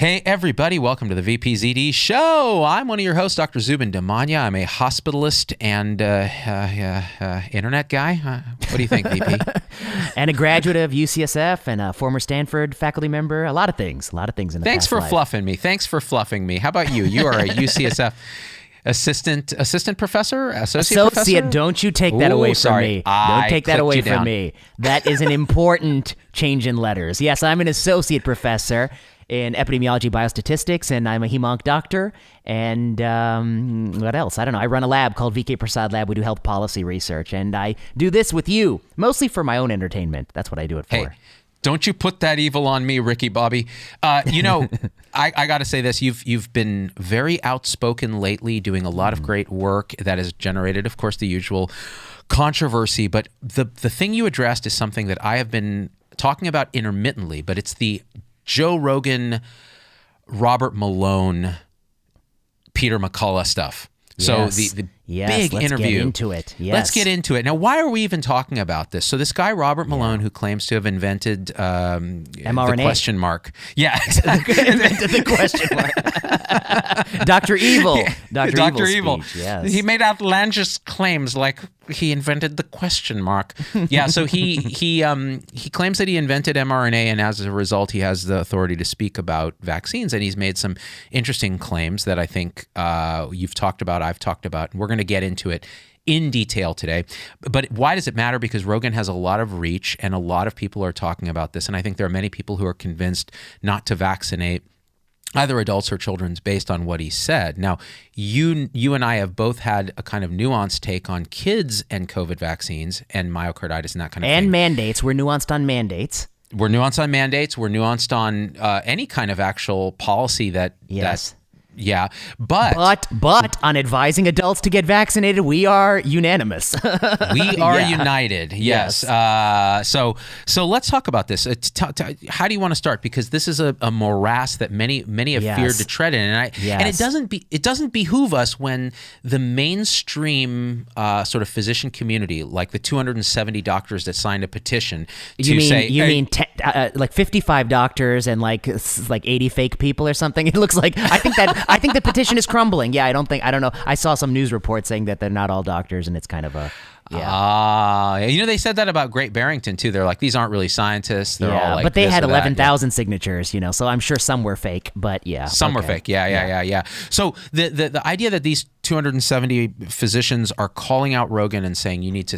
Hey everybody, welcome to the VPZD show. I'm one of your hosts, Dr. Zubin. I'm a hospitalist and internet guy. What do you think, VP? And a graduate of UCSF and a former Stanford faculty member. A lot of things in the Thanks past for life. Thanks for fluffing me. How about you? You are a UCSF assistant professor, associate professor? Don't you take that away from me. Don't take that away from me. That is an important change in letters. Yes, I'm an associate professor in epidemiology biostatistics, and I'm a hemonc doctor. And what else? I don't know. I run a lab called VPZD Lab. We do health policy research, and I do this with you, mostly for my own entertainment. That's what I do it for. Hey, don't you put that evil on me, Ricky Bobby. I got to say this. You've been very outspoken lately, doing a lot of great work that has generated, of course, the usual controversy. But the thing you addressed is something that I have been talking about intermittently, but it's the Joe Rogan, Robert Malone, Peter McCullough stuff. So the big interview. Let's get into it. Yes. Let's get into it. Now, why are we even talking about this? So this guy, Robert Malone, who claims to have invented mRNA. The question mark. Yeah, exactly. Invented the question mark. Dr. Evil. Yeah. Dr. Evil. Speech, yes. He made outlandish claims like he invented the question mark. Yeah, so he claims that he invented mRNA, and as a result, he has the authority to speak about vaccines. And he's made some interesting claims that I think you've talked about, I've talked about, and we're going to get into it in detail today. But why does it matter? Because Rogan has a lot of reach, and a lot of people are talking about this. And I think there are many people who are convinced not to vaccinate either adults or children based on what he said. Now, you and I have both had a kind of nuanced take on kids and COVID vaccines and myocarditis and that kind of thing. And mandates. We're nuanced on mandates. We're nuanced on mandates. We're nuanced on any kind of actual policy that... Yes. Yeah, but on advising adults to get vaccinated, we are unanimous. We are united. Yes. So let's talk about this. How do you want to start? Because this is a morass that many have feared to tread in, and it doesn't behoove us when the mainstream sort of physician community, like the 270 doctors that signed a petition to mean like 55 doctors and like 80 fake people or something. It looks like I think the petition is crumbling. Yeah, I don't know. I saw some news reports saying that they're not all doctors, and it's kind of a they said that about Great Barrington too. They're like, these aren't really scientists. They're all like, but they had 11,000 signatures, so I'm sure some were fake. But some were fake. Yeah. So the idea that these 270 physicians are calling out Rogan and saying you need to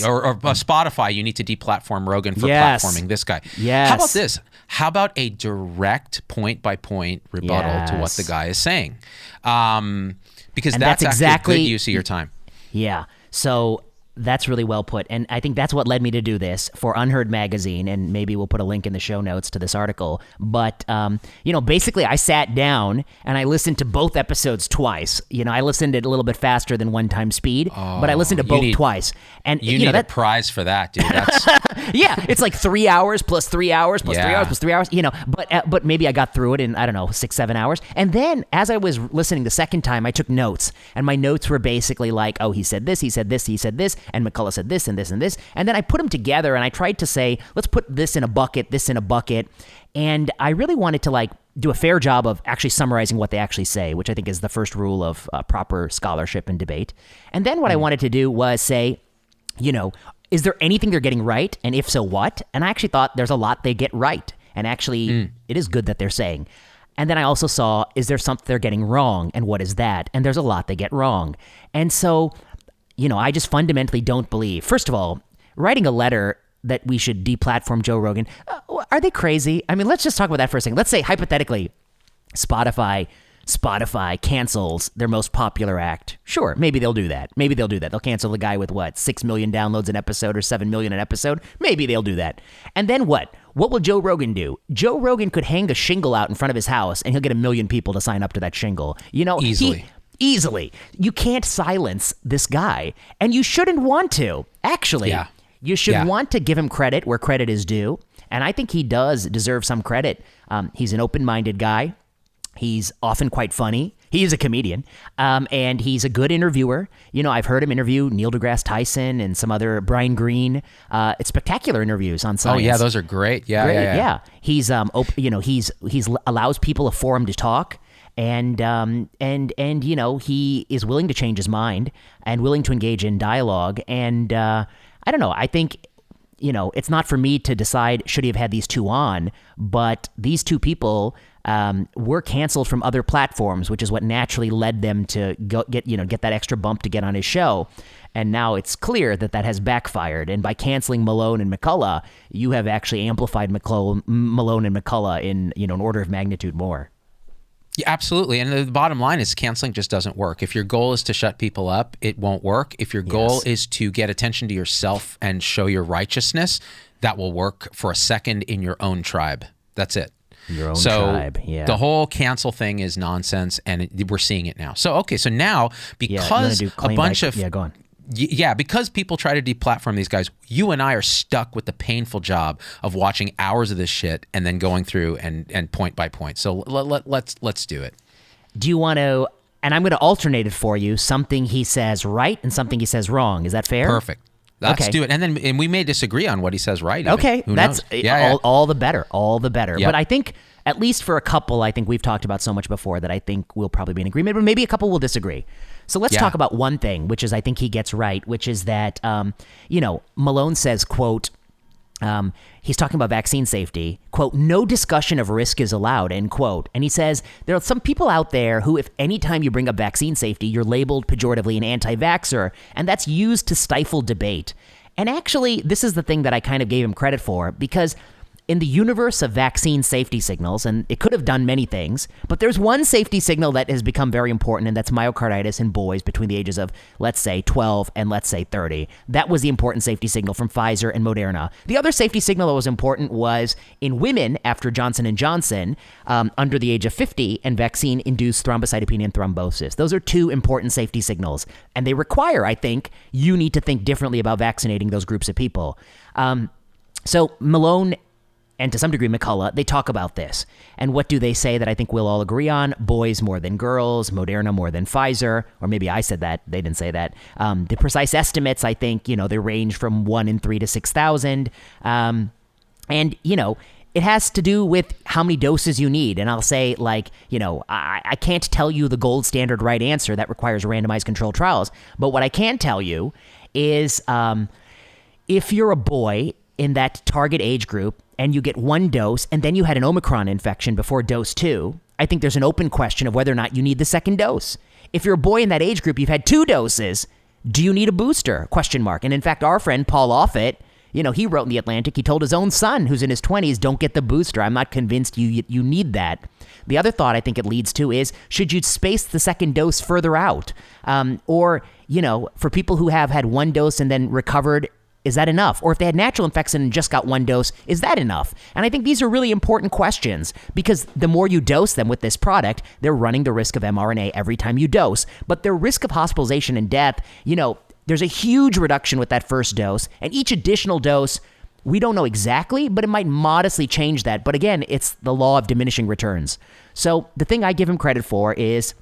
or Spotify, you need to deplatform Rogan for platforming this guy. Yes. How about this? How about a direct point-by-point rebuttal to what the guy is saying? Because that's exactly a good use of your time. Yeah. So that's really well put. And I think that's what led me to do this for Unheard Magazine. And maybe we'll put a link in the show notes to this article. But, basically I sat down and I listened to both episodes twice. I listened at a little bit faster than one-time speed, but I listened to both twice. And you need a prize for that, dude. That's... Yeah, it's like 3 hours plus 3 hours plus 3 hours plus 3 hours, but maybe I got through it in, 6-7 hours. And then as I was listening the second time, I took notes, and my notes were basically like, oh, he said this, he said this, he said this, and McCullough said this and this and this. And then I put them together and I tried to say, let's put this in a bucket, this in a bucket. And I really wanted to do a fair job of actually summarizing what they actually say, which I think is the first rule of proper scholarship and debate. And then what I wanted to do was say, is there anything they're getting right? And if so, what? And I actually thought there's a lot they get right. And actually, it is good that they're saying. And then I also saw, is there something they're getting wrong? And what is that? And there's a lot they get wrong. And so, I just fundamentally don't believe. First of all, writing a letter that we should deplatform Joe Rogan, are they crazy? I mean, let's just talk about that for a second. Let's say, hypothetically, Spotify cancels their most popular act. Sure, maybe they'll do that. They'll cancel the guy with 6 million downloads an episode or 7 million an episode. Maybe they'll do that. And then what? What will Joe Rogan do? Joe Rogan could hang a shingle out in front of his house and he'll get 1 million people to sign up to that shingle. Easily. You can't silence this guy, and you shouldn't want to. Actually, you should want to give him credit where credit is due, and I think he does deserve some credit. He's an open-minded guy. He's often quite funny. He is a comedian, and he's a good interviewer. You know, I've heard him interview Neil deGrasse Tyson and some other Brian Greene. It's spectacular interviews on science. Oh yeah, those are great. Yeah. He's he's allows people a forum to talk, and you know, he is willing to change his mind and willing to engage in dialogue. And I don't know. I think, you know, it's not for me to decide should he have had these two on, but these two people were canceled from other platforms, which is what naturally led them to get that extra bump to get on his show. And now it's clear that has backfired. And by canceling Malone and McCullough, you have actually amplified Malone and McCullough in, you know, an order of magnitude more. Yeah, absolutely. And the bottom line is canceling just doesn't work. If your goal is to shut people up, it won't work. If your goal is to get attention to yourself and show your righteousness, that will work for a second in your own tribe. That's it. Your own tribe, yeah. The whole cancel thing is nonsense, and we're seeing it now. So now because a bunch of go on. Yeah, because people try to deplatform these guys, you and I are stuck with the painful job of watching hours of this shit and then going through and point by point. So let's do it. Do you want to? And I'm going to alternate it for you. Something he says right and something he says wrong. Is that fair? Perfect. Let's do it. And we may disagree on what he says right. Even. Okay, that's all the better. All the better. Yep. But I think at least for a couple, I think we've talked about so much before that I think we'll probably be in agreement. But maybe a couple will disagree. So let's talk about one thing, which is I think he gets right, which is that you know, Malone says, quote, he's talking about vaccine safety, quote, no discussion of risk is allowed, end quote. And he says there are some people out there who, if anytime you bring up vaccine safety, you're labeled pejoratively an anti-vaxxer, and that's used to stifle debate. And actually, this is the thing that I kind of gave him credit for, because in the universe of vaccine safety signals, and it could have done many things, but there's one safety signal that has become very important, and that's myocarditis in boys between the ages of, let's say, 12 and let's say 30. That was the important safety signal from Pfizer and Moderna. The other safety signal that was important was in women after Johnson & Johnson under the age of 50 and vaccine-induced thrombocytopenia and thrombosis. Those are two important safety signals, and they require, I think, you need to think differently about vaccinating those groups of people. So Malone and to some degree McCullough, they talk about this. And what do they say that I think we'll all agree on? Boys more than girls, Moderna more than Pfizer, or maybe I said that, they didn't say that. The precise estimates, I think, you know, they range from 1 in 3 to 6,000. And, you know, it has to do with how many doses you need. And I'll say, like, you know, I can't tell you the gold standard right answer that requires randomized controlled trials. But what I can tell you is if you're a boy in that target age group, and you get one dose, and then you had an Omicron infection before dose 2, I think there's an open question of whether or not you need the second dose. If you're a boy in that age group, you've had 2 doses, do you need a booster? Question mark. And in fact, our friend Paul Offit, you know, he wrote in The Atlantic, he told his own son, who's in his 20s, don't get the booster. I'm not convinced you need that. The other thought I think it leads to is, should you space the second dose further out? Or, you know, for people who have had 1 dose and then recovered, is that enough? Or if they had natural infection and just got 1 dose, is that enough? And I think these are really important questions because the more you dose them with this product, they're running the risk of mRNA every time you dose. But their risk of hospitalization and death, you know, there's a huge reduction with that first dose. And each additional dose, we don't know exactly, but it might modestly change that. But again, it's the law of diminishing returns. So the thing I give him credit for is,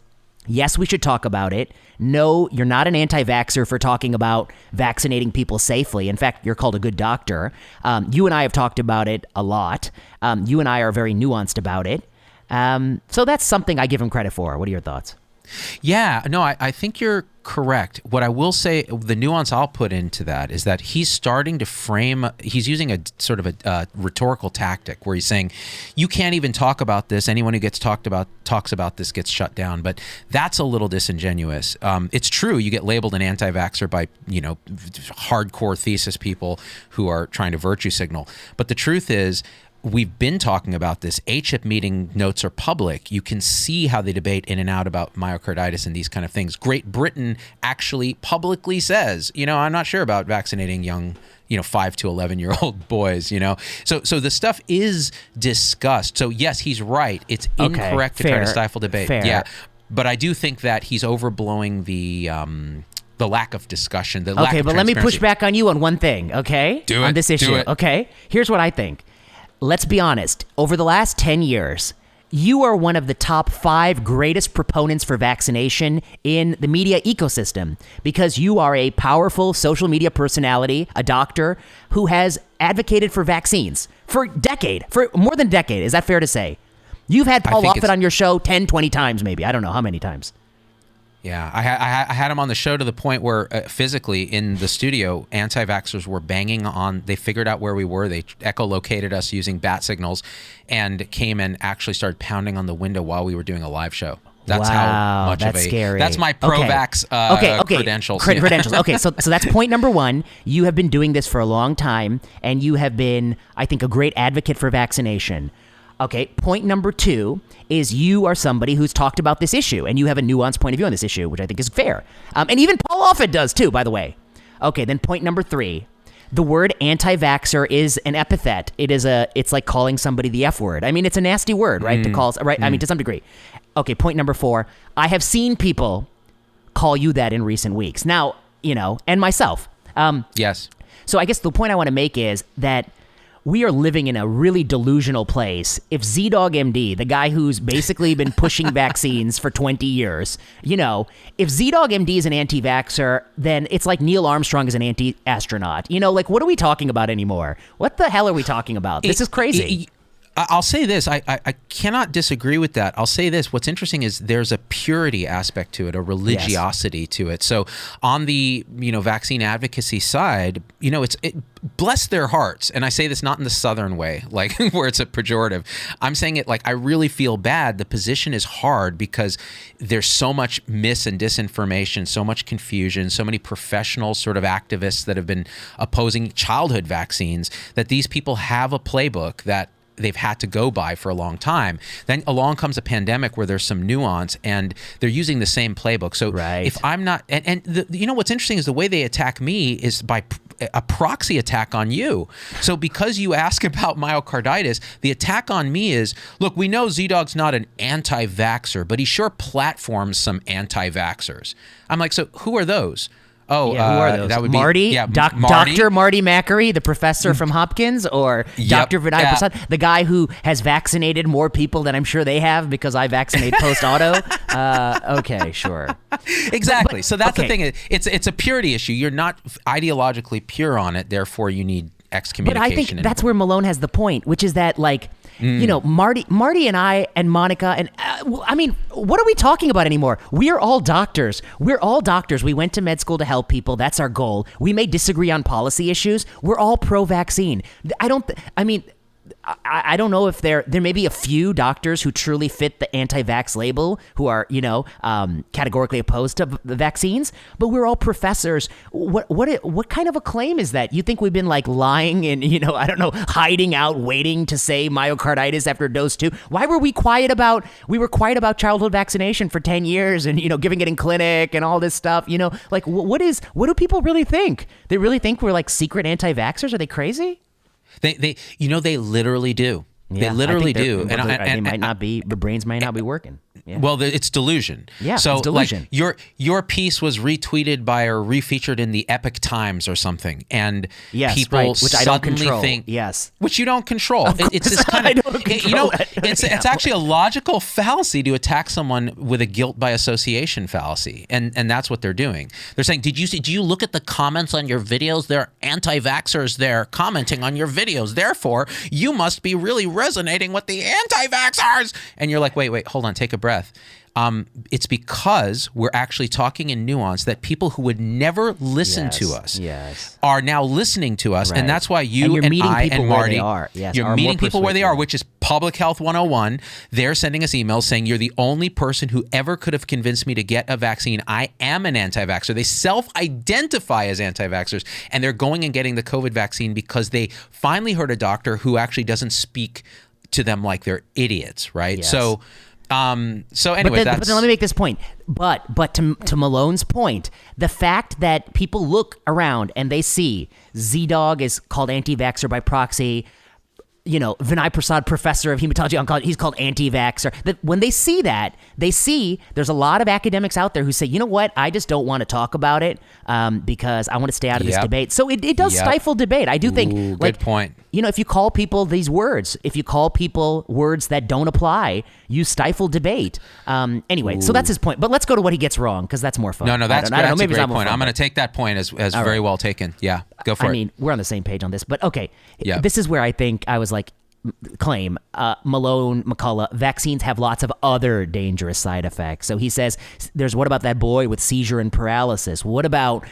yes, we should talk about it. No, you're not an anti-vaxxer for talking about vaccinating people safely. In fact, you're called a good doctor. You and I have talked about it a lot. You and I are very nuanced about it. So that's something I give him credit for. What are your thoughts? Yeah, no, I think you're correct. What I will say, the nuance I'll put into that is that he's starting to frame, he's using a sort of a rhetorical tactic where he's saying, you can't even talk about this. Anyone who talks about this gets shut down. But that's a little disingenuous. It's true, you get labeled an anti-vaxxer by, you know, hardcore thesis people who are trying to virtue signal. But the truth is, we've been talking about this. HIP meeting notes are public. You can see how they debate in and out about myocarditis and these kind of things. Great Britain actually publicly says, you know, I'm not sure about vaccinating young, you know, 5 to 11-year-old boys, you know. So the stuff is discussed. So yes, he's right. It's incorrect to try to stifle debate. Fair. Yeah. But I do think that he's overblowing the lack of discussion, the lack of transparency. But let me push back on you on one thing, okay? Do it. On this issue, do it. okay? Here's what I think. Let's be honest. Over the last 10 years, you are one of the top 5 greatest proponents for vaccination in the media ecosystem because you are a powerful social media personality, a doctor who has advocated for vaccines for more than a decade. Is that fair to say? You've had Paul Offit on your show 10, 20 times maybe. I don't know how many times. Yeah, I had him on the show to the point where physically in the studio, anti-vaxxers were banging on. They figured out where we were. They echolocated us using bat signals and came and actually started pounding on the window while we were doing a live show. That's how much that's of a scary. That's my pro-vax credentials. Credentials. Okay, so that's point number 1. You have been doing this for a long time, and you have been, I think, a great advocate for vaccination. Okay, point number 2 is you are somebody who's talked about this issue, and you have a nuanced point of view on this issue, which I think is fair. And even Paul Offit does too, by the way. Okay, then point number 3. The word anti-vaxxer is an epithet. It's like calling somebody the F word. I mean, it's a nasty word, right? I mean, to some degree. Okay, point number 4. I have seen people call you that in recent weeks. Now, and myself. Yes. So I guess the point I want to make is that we are living in a really delusional place. If Z-Dog MD, the guy who's basically been pushing vaccines for 20 years, if Z-Dog MD is an anti-vaxxer, then it's like Neil Armstrong is an anti-astronaut. What are we talking about anymore? What the hell are we talking about? This is crazy. I'll say this. I cannot disagree with that. I'll say this. What's interesting is there's a purity aspect to it, a religiosity to it. So on the vaccine advocacy side, bless their hearts. And I say this not in the Southern way, like where it's a pejorative. I'm saying it like I really feel bad. The position is hard because there's so much mis and disinformation, so much confusion, so many professional sort of activists that have been opposing childhood vaccines that these people have a playbook that they've had to go by for a long time. Then along comes a pandemic where there's some nuance and they're using the same playbook. So if I'm not, what's interesting is the way they attack me is by a proxy attack on you. So because you ask about myocarditis, the attack on me is, look, we know Z-Dog's not an anti-vaxxer, but he sure platforms some anti-vaxxers. I'm like, so who are those? Oh, who are those? That would Marty? be Marty? Dr. Marty Macri, the professor from Hopkins, or Dr. Vinay Prasad, the guy who has vaccinated more people than I'm sure they have because I vaccinate post-auto? Okay, sure. Exactly. So that's the thing. It's a purity issue. You're not ideologically pure on it. Therefore, you need excommunication. But I think that's where Malone has the point, which is that, Marty and I and Monica and what are we talking about anymore? We're all doctors. We went to med school to help people. That's our goal. We may disagree on policy issues. We're all pro-vaccine. I don't know if there may be a few doctors who truly fit the anti-vax label who are, categorically opposed to the vaccines, but we're all professors. What kind of a claim is that? You think we've been like lying and, hiding out, waiting to say myocarditis after dose 2? Why were we quiet about childhood vaccination for 10 years and, giving it in clinic and all this stuff? What do people really think? They really think we're like secret anti-vaxxers? Are they crazy? They literally do. Yeah, they literally do. They might not be. The brains might not be working. Yeah. Well, it's delusion. Yeah, so, it's delusion. Like, your piece was retweeted by or refeatured in the Epic Times or something, and people which I don't control. Think, yes, which you don't control. It's this kind of it's actually a logical fallacy to attack someone with a guilt by association fallacy, and that's what they're doing. They're saying, did you look at the comments on your videos? There are anti-vaxxers there commenting on your videos. Therefore, you must be really resonating with the anti-vaxxers. And you're like, wait, hold on, take a breath. It's because we're actually talking in nuance that people who would never listen to us are now listening to us. Right. And that's why you and I and Marty, you're meeting people where they are, which is Public Health 101. They're sending us emails saying, you're the only person who ever could have convinced me to get a vaccine. I am an anti-vaxxer. They self-identify as anti-vaxxers, and they're going and getting the COVID vaccine because they finally heard a doctor who actually doesn't speak to them like they're idiots, right? Yes. So anyway, but then let me make this point. But to Malone's point, the fact that people look around and they see Z-Dog is called anti-vaxxer by proxy, Vinay Prasad, professor of hematology oncology, he's called anti-vaxxer. That when they see that, there's a lot of academics out there who say, you know what, I just don't want to talk about it because I want to stay out of this debate. So it does stifle debate. I do think, good point. If you call people these words, if you call people words that don't apply, you stifle debate. Anyway, so that's his point. But let's go to what he gets wrong, because that's more fun. No, that's a great point. I'm going to take that point as very well taken. Yeah, go for it. I mean, we're on the same page on this. But okay, this is where I think I was claim Malone, McCullough, vaccines have lots of other dangerous side effects. So he says, what about that boy with seizure and paralysis? What about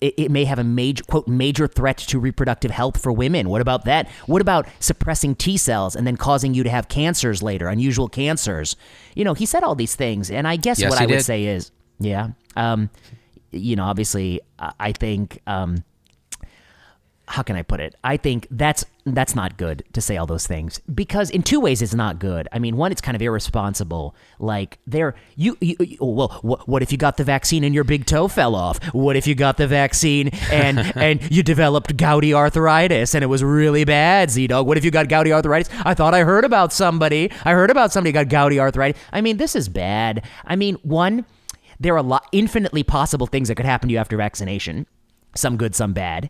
it may have a major threat to reproductive health for women? What about that? What about suppressing T cells and then causing you to have cancers later, unusual cancers? He said all these things, and I guess what I would say is, obviously, I think. How can I put it? I think that's not good to say all those things, because in two ways it's not good. I mean, one, it's kind of irresponsible. Like what if you got the vaccine and your big toe fell off? What if you got the vaccine and you developed gouty arthritis and it was really bad, Z-Dog? What if you got gouty arthritis? I thought I heard about somebody got gouty arthritis. I mean, this is bad. I mean, one, there are infinitely possible things that could happen to you after vaccination. Some good, some bad.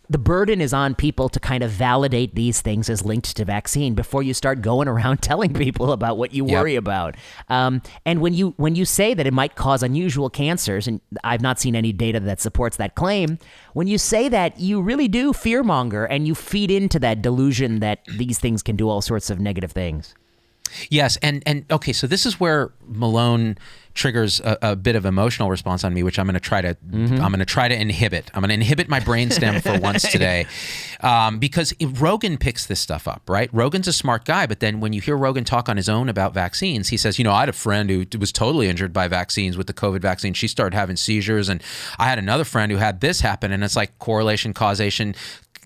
The burden is on people to kind of validate these things as linked to vaccine before you start going around telling people about what you worry about. And when you say that it might cause unusual cancers, and I've not seen any data that supports that claim, when you say that, you really do fearmonger, and you feed into that delusion that these things can do all sorts of negative things. Yes, and okay, so this is where Malone triggers a bit of emotional response on me, which I'm going to try to inhibit. I'm going to inhibit my brainstem for once today, because Rogan picks this stuff up, right? Rogan's a smart guy, but then when you hear Rogan talk on his own about vaccines, he says, I had a friend who was totally injured by vaccines with the COVID vaccine. She started having seizures, and I had another friend who had this happen, and it's like correlation, causation,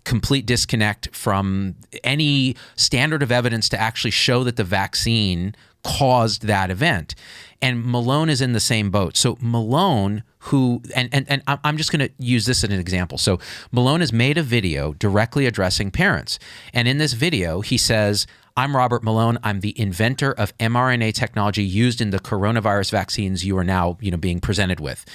complete disconnect from any standard of evidence to actually show that the vaccine caused that event. And Malone is in the same boat. So Malone, and I'm just going to use this as an example. So Malone has made a video directly addressing parents. And in this video, he says, I'm Robert Malone. I'm the inventor of mRNA technology used in the coronavirus vaccines you are now, being presented with.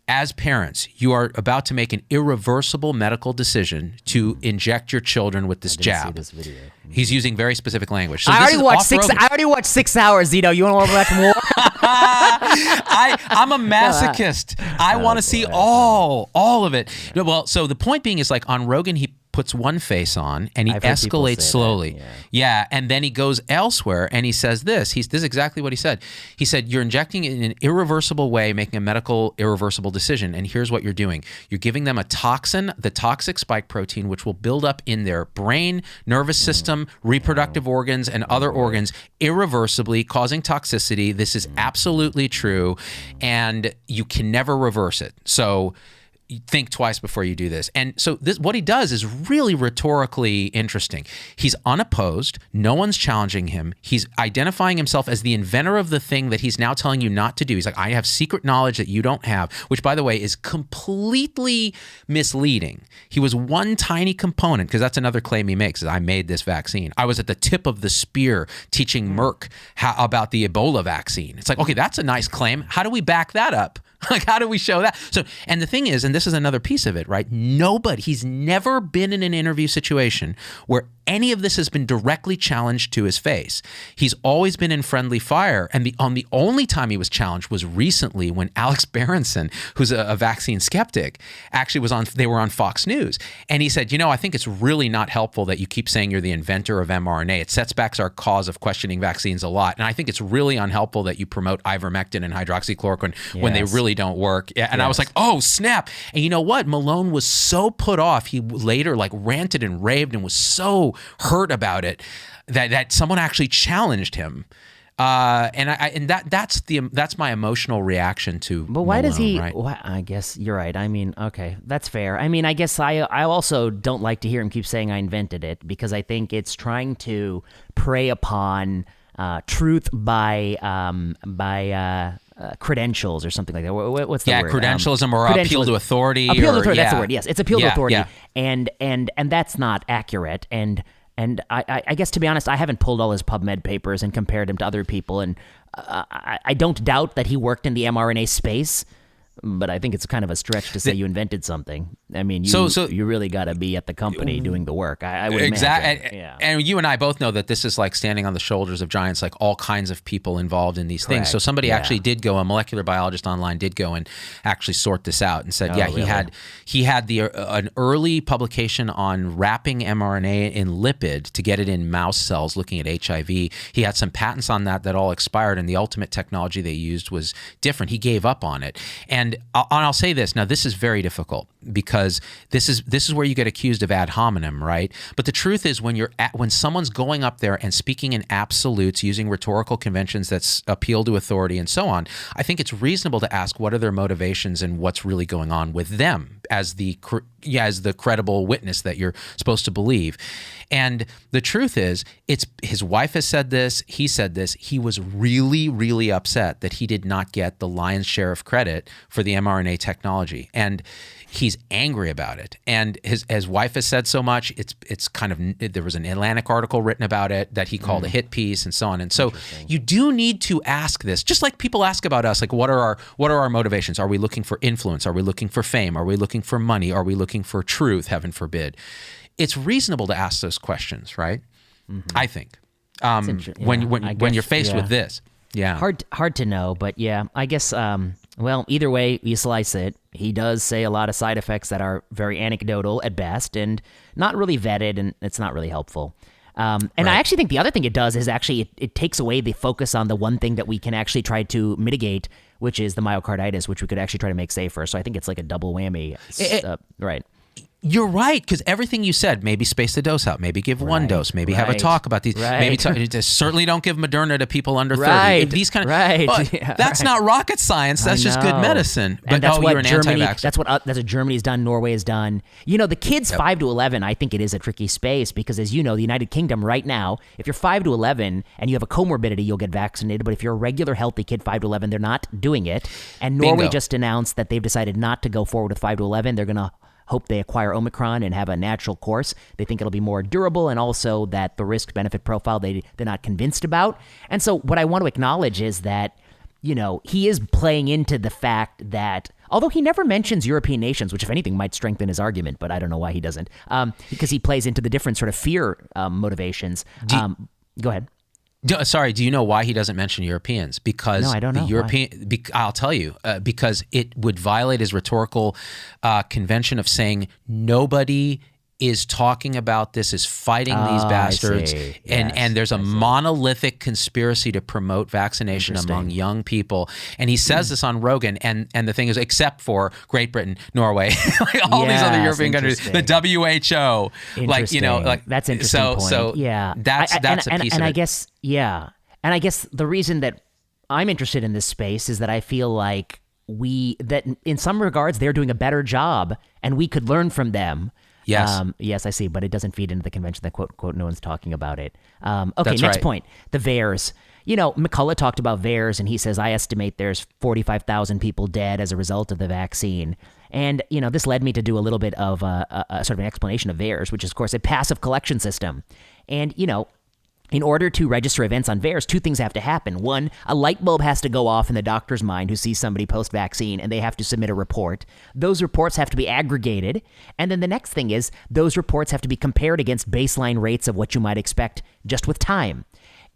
As parents, you are about to make an irreversible medical decision to inject your children with this jab. See this video. He's using very specific language. So I already watched 6 hours, Zito. You want to watch more? I'm a masochist. I want to see all of it. No, well, so the point being is, on Rogan, he puts one face on and he escalates slowly. Yeah, and then he goes elsewhere and he says this. This is exactly what he said. He said, you're injecting it in an irreversible way, making a medical irreversible decision. And here's what you're doing. You're giving them a toxin, the toxic spike protein, which will build up in their brain, nervous system, reproductive organs, and other organs irreversibly, causing toxicity. This is absolutely true. And you can never reverse it. So think twice before you do this. And so what he does is really rhetorically interesting. He's unopposed. No one's challenging him. He's identifying himself as the inventor of the thing that he's now telling you not to do. He's like, I have secret knowledge that you don't have, which, by the way, is completely misleading. He was one tiny component, because that's another claim he makes, is I made this vaccine. I was at the tip of the spear teaching Merck about the Ebola vaccine. It's like, okay, that's a nice claim. How do we back that up? How do we show that? So, and the thing is, and this is another piece of it, right? He's never been in an interview situation where any of this has been directly challenged to his face. He's always been in friendly fire. And the only time he was challenged was recently when Alex Berenson, who's a vaccine skeptic, actually they were on Fox News. And he said, I think it's really not helpful that you keep saying you're the inventor of mRNA. It sets back our cause of questioning vaccines a lot. And I think it's really unhelpful that you promote ivermectin and hydroxychloroquine when they really don't work. And I was like, oh, snap. And you know what? Malone was so put off. He later ranted and raved and was so hurt about it that someone actually challenged him. That's my emotional reaction to But why Malone, does he? right? I guess you're right. I mean, okay, that's fair. I mean, I guess I also don't like to hear him keep saying I invented it, because I think it's trying to prey upon truth by credentials or something like that. What's the word? Credentialism or appeal to authority. Appeal to authority. That's the word. Yes, it's appeal to authority, yeah. and that's not accurate. And And I guess, to be honest, I haven't pulled all his PubMed papers and compared him to other people. And I don't doubt that he worked in the mRNA space, but I think it's kind of a stretch to say you invented something. I mean, you really got to be at the company doing the work. I would exactly. imagine. And you and I both know that this is like standing on the shoulders of giants, like all kinds of people involved in these things. So somebody actually did go, a molecular biologist online did go and actually sort this out and said, he had an early publication on wrapping mRNA in lipid to get it in mouse cells looking at HIV. He had some patents on that all expired, and the ultimate technology they used was different. He gave up on it. And I'll say this. Now, this is very difficult because this is where you get accused of ad hominem, right? But the truth is, when someone's going up there and speaking in absolutes, using rhetorical conventions that appeal to authority and so on, I think it's reasonable to ask what are their motivations and what's really going on with them as the credible witness that you're supposed to believe. And the truth is, his wife has said this, he said this, he was really, really upset that he did not get the lion's share of credit for the mRNA technology. And he's angry about it. And his wife has said so much, it's kind of, there was an Atlantic article written about it that he called a hit piece and so on. And so you do need to ask this, just like people ask about us, like what are our motivations? Are we looking for influence? Are we looking for fame? Are we looking for money? Are we looking for truth? Heaven forbid. It's reasonable to ask those questions, right? I think. When you're faced with this. Yeah. Hard to know, but yeah, I guess, well, either way you slice it, he does say a lot of side effects that are very anecdotal at best and not really vetted, and it's not really helpful. I actually think the other thing it does is actually it takes away the focus on the one thing that we can actually try to mitigate, which is the myocarditis, which we could actually try to make safer. So I think it's like a double whammy. Right. You're right, because everything you said, maybe space the dose out, maybe give one dose, maybe have a talk about these, maybe certainly don't give Moderna to people under 30. These kind of that's not rocket science. That's just good medicine. But and that's what you're an Germany. anti-vaxxer. That's what Germany's done. Norway has done. You know, the kids 5 to 11. I think it is a tricky space because, as you know, the United Kingdom right now, if you're 5 to 11 and you have a comorbidity, you'll get vaccinated. But if you're a regular healthy kid 5 to 11, they're not doing it. And Norway just announced that they've decided not to go forward with 5 to 11. They're gonna hope they acquire Omicron and have a natural course. They think it'll be more durable, and also that the risk-benefit profile they're not convinced about. And so what I want to acknowledge is that, you know, he is playing into the fact that, although he never mentions European nations, which if anything might strengthen his argument, but I don't know why he doesn't, because he plays into the different sort of fear motivations. Go ahead. Do you know why he doesn't mention Europeans? Because no, I don't know. I'll tell you, because it would violate his rhetorical convention of saying nobody is talking about this, is fighting these bastards, and there's a monolithic conspiracy to promote vaccination among young people. And he says this on Rogan, and the thing is, except for Great Britain, Norway, like all these other European countries, the WHO, like, you know, like that's interesting. So that's a piece of it. And I guess the reason that I'm interested in this space is that I feel like that in some regards they're doing a better job, and we could learn from them. Yes. Yes, I see, but it doesn't feed into the convention that quote no one's talking about it. Okay, next point, the VAERS. You know, McCullough talked about VAERS, and he says, I estimate there's 45,000 people dead as a result of the vaccine. And, you know, this led me to do a little bit of a sort of an explanation of VAERS, which is, of course, a passive collection system. And, you know, in order to register events on VAERS, two things have to happen. One, a light bulb has to go off in the doctor's mind who sees somebody post-vaccine, and they have to submit a report. Those reports have to be aggregated. And then the next thing is those reports have to be compared against baseline rates of what you might expect just with time.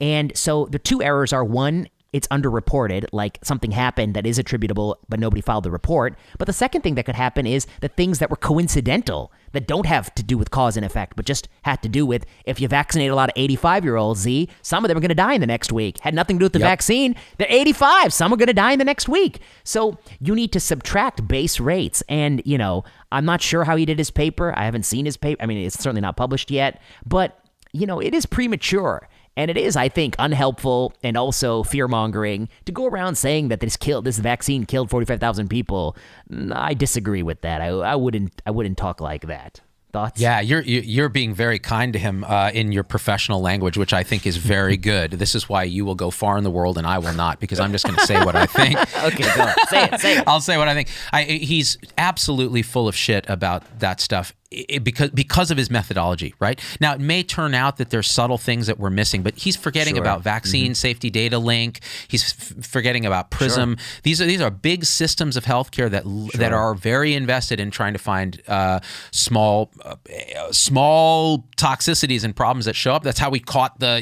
And so the two errors are, one, it's underreported, like something happened that is attributable, but nobody filed the report. But the second thing that could happen is the things that were coincidental, that don't have to do with cause and effect, but just had to do with, if you vaccinate a lot of 85-year-olds, some of them are going to die in the next week. Had nothing to do with the vaccine. They're 85. Some are going to die in the next week. So you need to subtract base rates. And, you know, I'm not sure how he did his paper. I haven't seen his paper. I mean, it's certainly not published yet. But, you know, it is premature. And it is, I think, unhelpful and also fear-mongering to go around saying that this vaccine killed 45,000 people. I disagree with that. I wouldn't talk like that. Thoughts? Yeah, you're being very kind to him in your professional language, which I think is very good. This is why you will go far in the world and I will not, because I'm just going to say what I think. Okay, go on. Say it. I'll say what I think. He's absolutely full of shit about that stuff. because of his methodology, right? Now, it may turn out that there's subtle things that we're missing, but he's forgetting about vaccine safety data link. He's forgetting about PRISM. These are big systems of healthcare that are very invested in trying to find small toxicities and problems that show up. That's how we caught the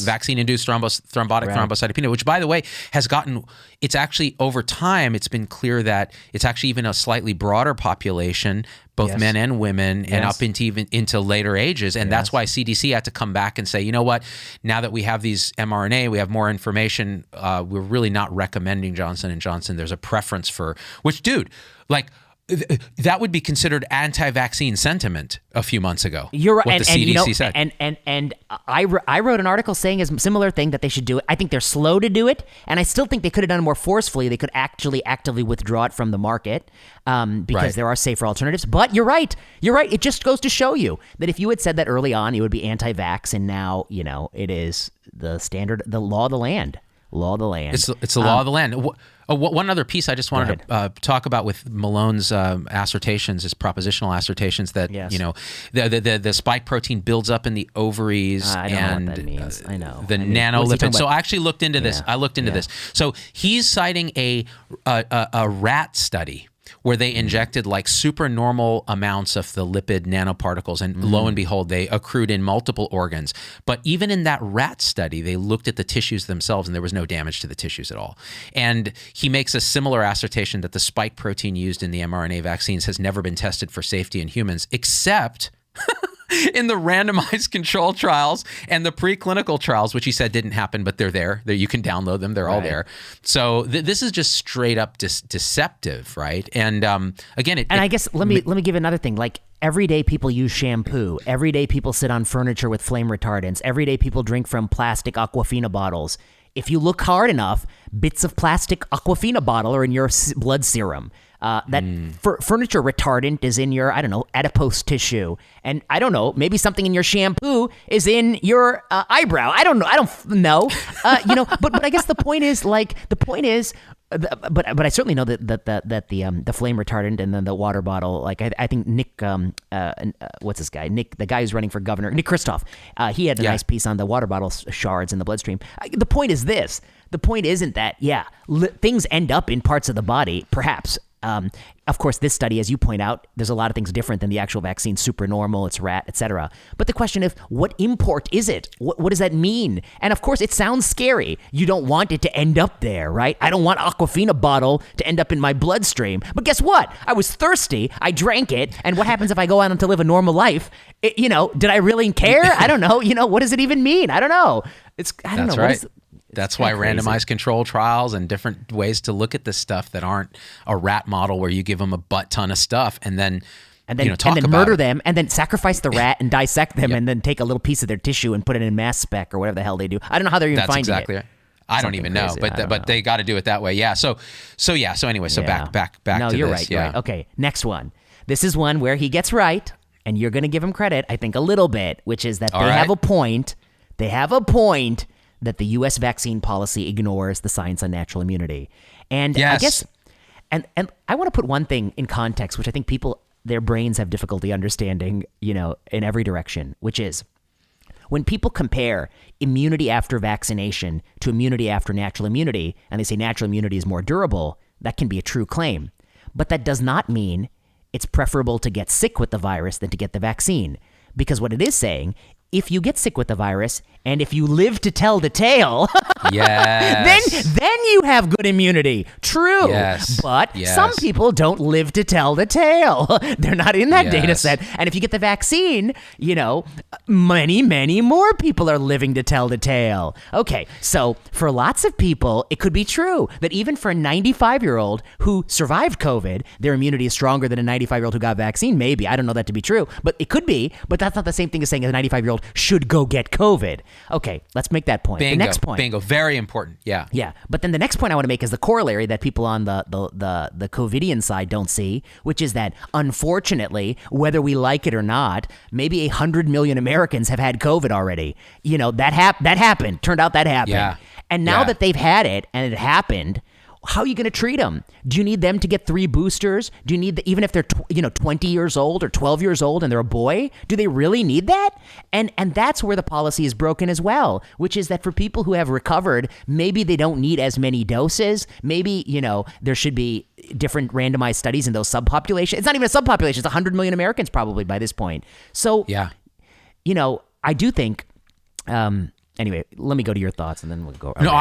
vaccine-induced thrombocytopenia, which, by the way, has gotten. It's actually over time. It's been clear that it's actually even a slightly broader population, both men and women, and up into later ages. And that's why CDC had to come back and say, you know what, now that we have these mRNA, we have more information, we're really not recommending Johnson & Johnson. There's a preference for, which, dude, like, that would be considered anti-vaccine sentiment a few months ago. You're right, what the CDC said. And I wrote an article saying a similar thing, that they should do it. I think they're slow to do it, and I still think they could have done it more forcefully. They could actually actively withdraw it from the market because there are safer alternatives. But you're right. It just goes to show you that if you had said that early on, it would be anti-vax, and now it is the standard, the law of the land. Law of the land. It's the law of the land. One other piece I just wanted to talk about with Malone's assertions, his propositional assertions that the spike protein builds up in the ovaries I don't and know what that means. I know the nanolipids. So I actually looked into this. I looked into this. So he's citing a rat study where they injected like supernormal amounts of the lipid nanoparticles, and lo and behold, they accrued in multiple organs. But even in that rat study, they looked at the tissues themselves, and there was no damage to the tissues at all. And he makes a similar assertion that the spike protein used in the mRNA vaccines has never been tested for safety in humans, except in the randomized control trials and the preclinical trials, which he said didn't happen, but they're there. You can download them. They're all there. So this is just straight up deceptive, right? And again, I guess let me give another thing. Like, every day people use shampoo. Every day people sit on furniture with flame retardants. Every day people drink from plastic Aquafina bottles. If you look hard enough, bits of plastic Aquafina bottle are in your blood serum. Furniture retardant is in your, I don't know, adipose tissue. And I don't know, maybe something in your shampoo is in your eyebrow. I don't know. But I guess the point is, but I certainly know that the flame retardant and then the water bottle, like I think Nick, what's this guy? Nick, the guy who's running for governor, Nick Kristof, he had a nice piece on the water bottle shards in the bloodstream. The point is this. The point isn't that, things end up in parts of the body, perhaps. Of course, this study, as you point out, there's a lot of things different than the actual vaccine, supernormal, it's rat, etc. But the question of what import is it? What does that mean? And of course, it sounds scary. You don't want it to end up there, right? I don't want Aquafina bottle to end up in my bloodstream. But guess what? I was thirsty. I drank it. And what happens if I go on to live a normal life? Did I really care? I don't know. What does it even mean? I don't know. I don't know. Right. That's why randomized control trials and different ways to look at this stuff that aren't a rat model where you give them a butt ton of stuff and then murder them and then sacrifice the rat and dissect them and then take a little piece of their tissue and put it in mass spec or whatever the hell they do. I don't know how they're even finding exactly it. Right. I don't even know, but they got to do it that way. Yeah. So anyway, back no, to you're this. Right. You're right. Okay. Next one. This is one where he gets right, and you're going to give him credit, I think, a little bit, which is that they have a point. They have a point that the U.S. vaccine policy ignores the science on natural immunity. And I guess, and I want to put one thing in context, which I think people, their brains have difficulty understanding, in every direction, which is when people compare immunity after vaccination to immunity after natural immunity, and they say natural immunity is more durable, that can be a true claim. But that does not mean it's preferable to get sick with the virus than to get the vaccine. Because what it is saying, if you get sick with the virus and if you live to tell the tale, then you have good immunity. True. Yes. But some people don't live to tell the tale. They're not in that data set. And if you get the vaccine, many, many more people are living to tell the tale. Okay, so for lots of people, it could be true that even for a 95-year-old who survived COVID, their immunity is stronger than a 95-year-old who got vaccine. Maybe. I don't know that to be true, but it could be. But that's not the same thing as saying a 95-year-old should go get COVID. Okay, let's make that point. Bingo, the next point. Bingo. Very important. Yeah. Yeah. But then the next point I want to make is the corollary that people on the COVIDian side don't see, which is that unfortunately, whether we like it or not, maybe 100 million Americans have had COVID already. That happened. Turned out that happened. Yeah. And now that they've had it and it happened, how are you going to treat them? Do you need them to get 3 boosters? Do you need even if they're 20 years old or 12 years old and they're a boy? Do they really need that? And that's where the policy is broken as well, which is that for people who have recovered, maybe they don't need as many doses. Maybe there should be different randomized studies in those subpopulations. It's not even a subpopulation; it's 100 million Americans probably by this point. So I do think. Anyway, let me go to your thoughts, and then we'll go. No,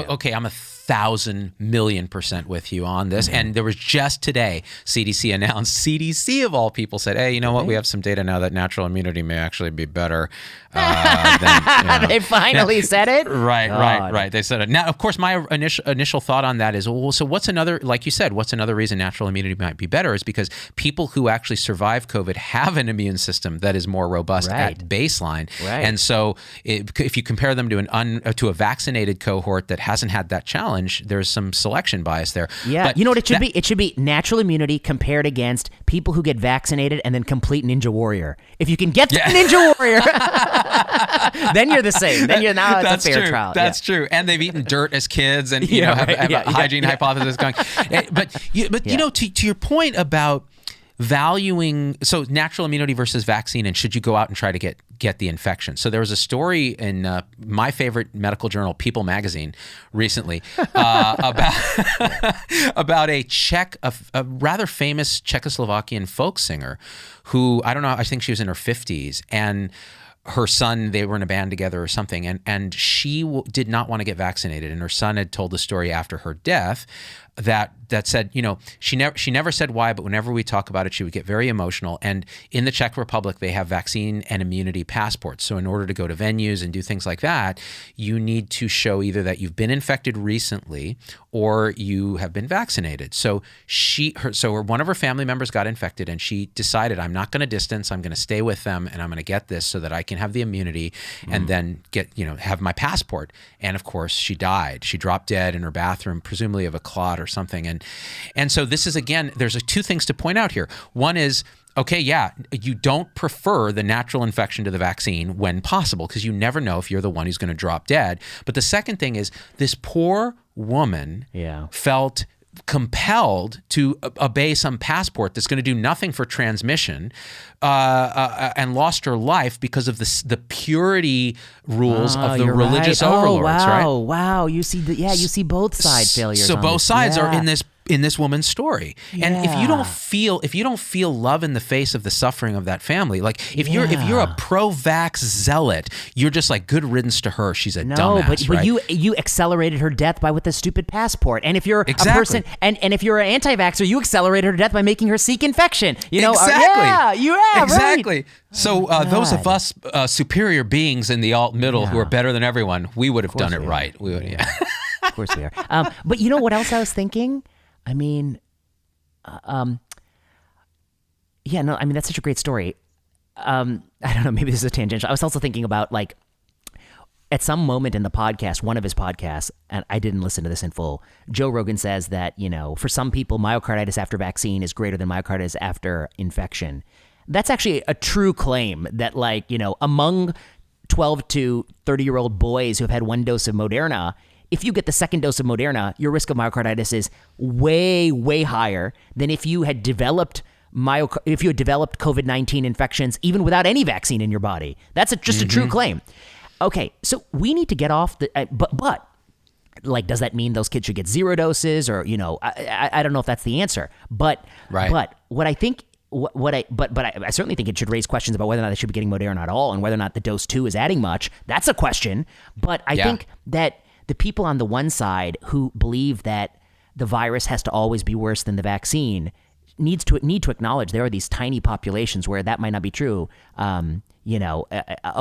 okay. I'm 1,000,000,000% with you on this. And there was just today, CDC announced, CDC of all people said, hey, you know what? We have some data now that natural immunity may actually be better than, They finally said it? Right. They said it. Now, of course, my initial thought on that is, well, so what's another, like you said, what's another reason natural immunity might be better is because people who actually survive COVID have an immune system that is more robust at baseline. Right. And so if you compare them to a vaccinated cohort that hasn't had that challenge, there's some selection bias there. Yeah, but you know what it should be? It should be natural immunity compared against people who get vaccinated and then complete Ninja Warrior. If you can get the Ninja Warrior, then you're the same. Then it's a fair trial. That's true. And they've eaten dirt as kids and have a hygiene hypothesis going. But to your point about valuing natural immunity versus vaccine, and should you go out and try to get the infection? So there was a story in my favorite medical journal, People Magazine, recently about a rather famous Czechoslovakian folk singer who, I don't know, I think she was in her 50s, and her son, they were in a band together or something, and she did not want to get vaccinated, and her son had told the story after her death that said, she never said why, but whenever we talk about it, she would get very emotional. And in the Czech Republic, they have vaccine and immunity passports. So in order to go to venues and do things like that, you need to show either that you've been infected recently or you have been vaccinated. So one of her family members got infected, and she decided, I'm not going to distance. I'm going to stay with them, and I'm going to get this so that I can have the immunity and then have my passport. And of course, she died. She dropped dead in her bathroom, presumably of a clot or something. And so this is, again, there's 2 things to point out here. One is, okay, you don't prefer the natural infection to the vaccine when possible, because you never know if you're the one who's going to drop dead. But the second thing is, this poor woman felt compelled to obey some passport that's going to do nothing for transmission, and lost her life because of the purity rules of the religious overlords. Right? Wow! You see both side failures. So both sides are in this woman's story. And if you don't feel love in the face of the suffering of that family, like if you're a pro-vax zealot, you're just like, good riddance to her. She's a dumbass. But you accelerated her death with a stupid passport. And if you're a person, and if you're an anti-vaxxer, you accelerated her death by making her seek infection. Exactly. Right. So those of us superior beings in the alt middle who are better than everyone, we would have done it right. We would, Of course we are. But you know what else I was thinking? I mean, that's such a great story. I don't know, maybe this is a tangential. I was also thinking about, like, at some moment in the podcast, one of his podcasts, and I didn't listen to this in full, Joe Rogan says that, for some people, myocarditis after vaccine is greater than myocarditis after infection. That's actually a true claim that, like, among 12 to 30-year-old boys who have had 1 dose of Moderna, if you get the second dose of Moderna, your risk of myocarditis is way, way higher than if you had developed COVID-19 infections even without any vaccine in your body. That's just a true claim. Okay, so we need to get off the but like, does that mean those kids should get 0 doses, or I don't know if that's the answer. But what I think. I certainly think it should raise questions about whether or not they should be getting Moderna at all, and whether or not the dose 2 is adding much. That's a question. But I think that the people on the one side who believe that the virus has to always be worse than the vaccine need to acknowledge there are these tiny populations where that might not be true. A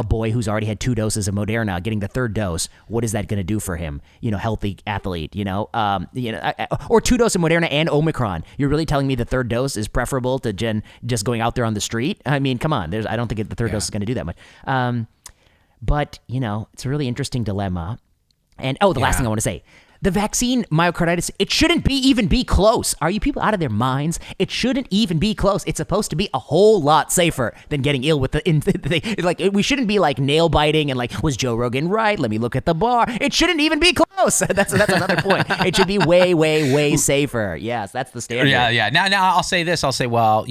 boy who's already had 2 doses of Moderna getting the 3rd dose, what is that going to do for him? Healthy athlete, or 2 doses of Moderna and Omicron. You're really telling me the 3rd dose is preferable to just going out there on the street? I mean, come on. I don't think the 3rd dose is going to do that much. But it's a really interesting dilemma. And the last thing I want to say, The vaccine myocarditis, it shouldn't even be close. Are you people out of their minds? It shouldn't even be close. It's supposed to be a whole lot safer than getting ill with like, we shouldn't be like nail biting and like, was Joe Rogan right? Let me look at the bar. It shouldn't even be close. That's another point. It should be way, way, way safer. Yes, that's the standard. Yeah. Now I'll say this. I'll say, well,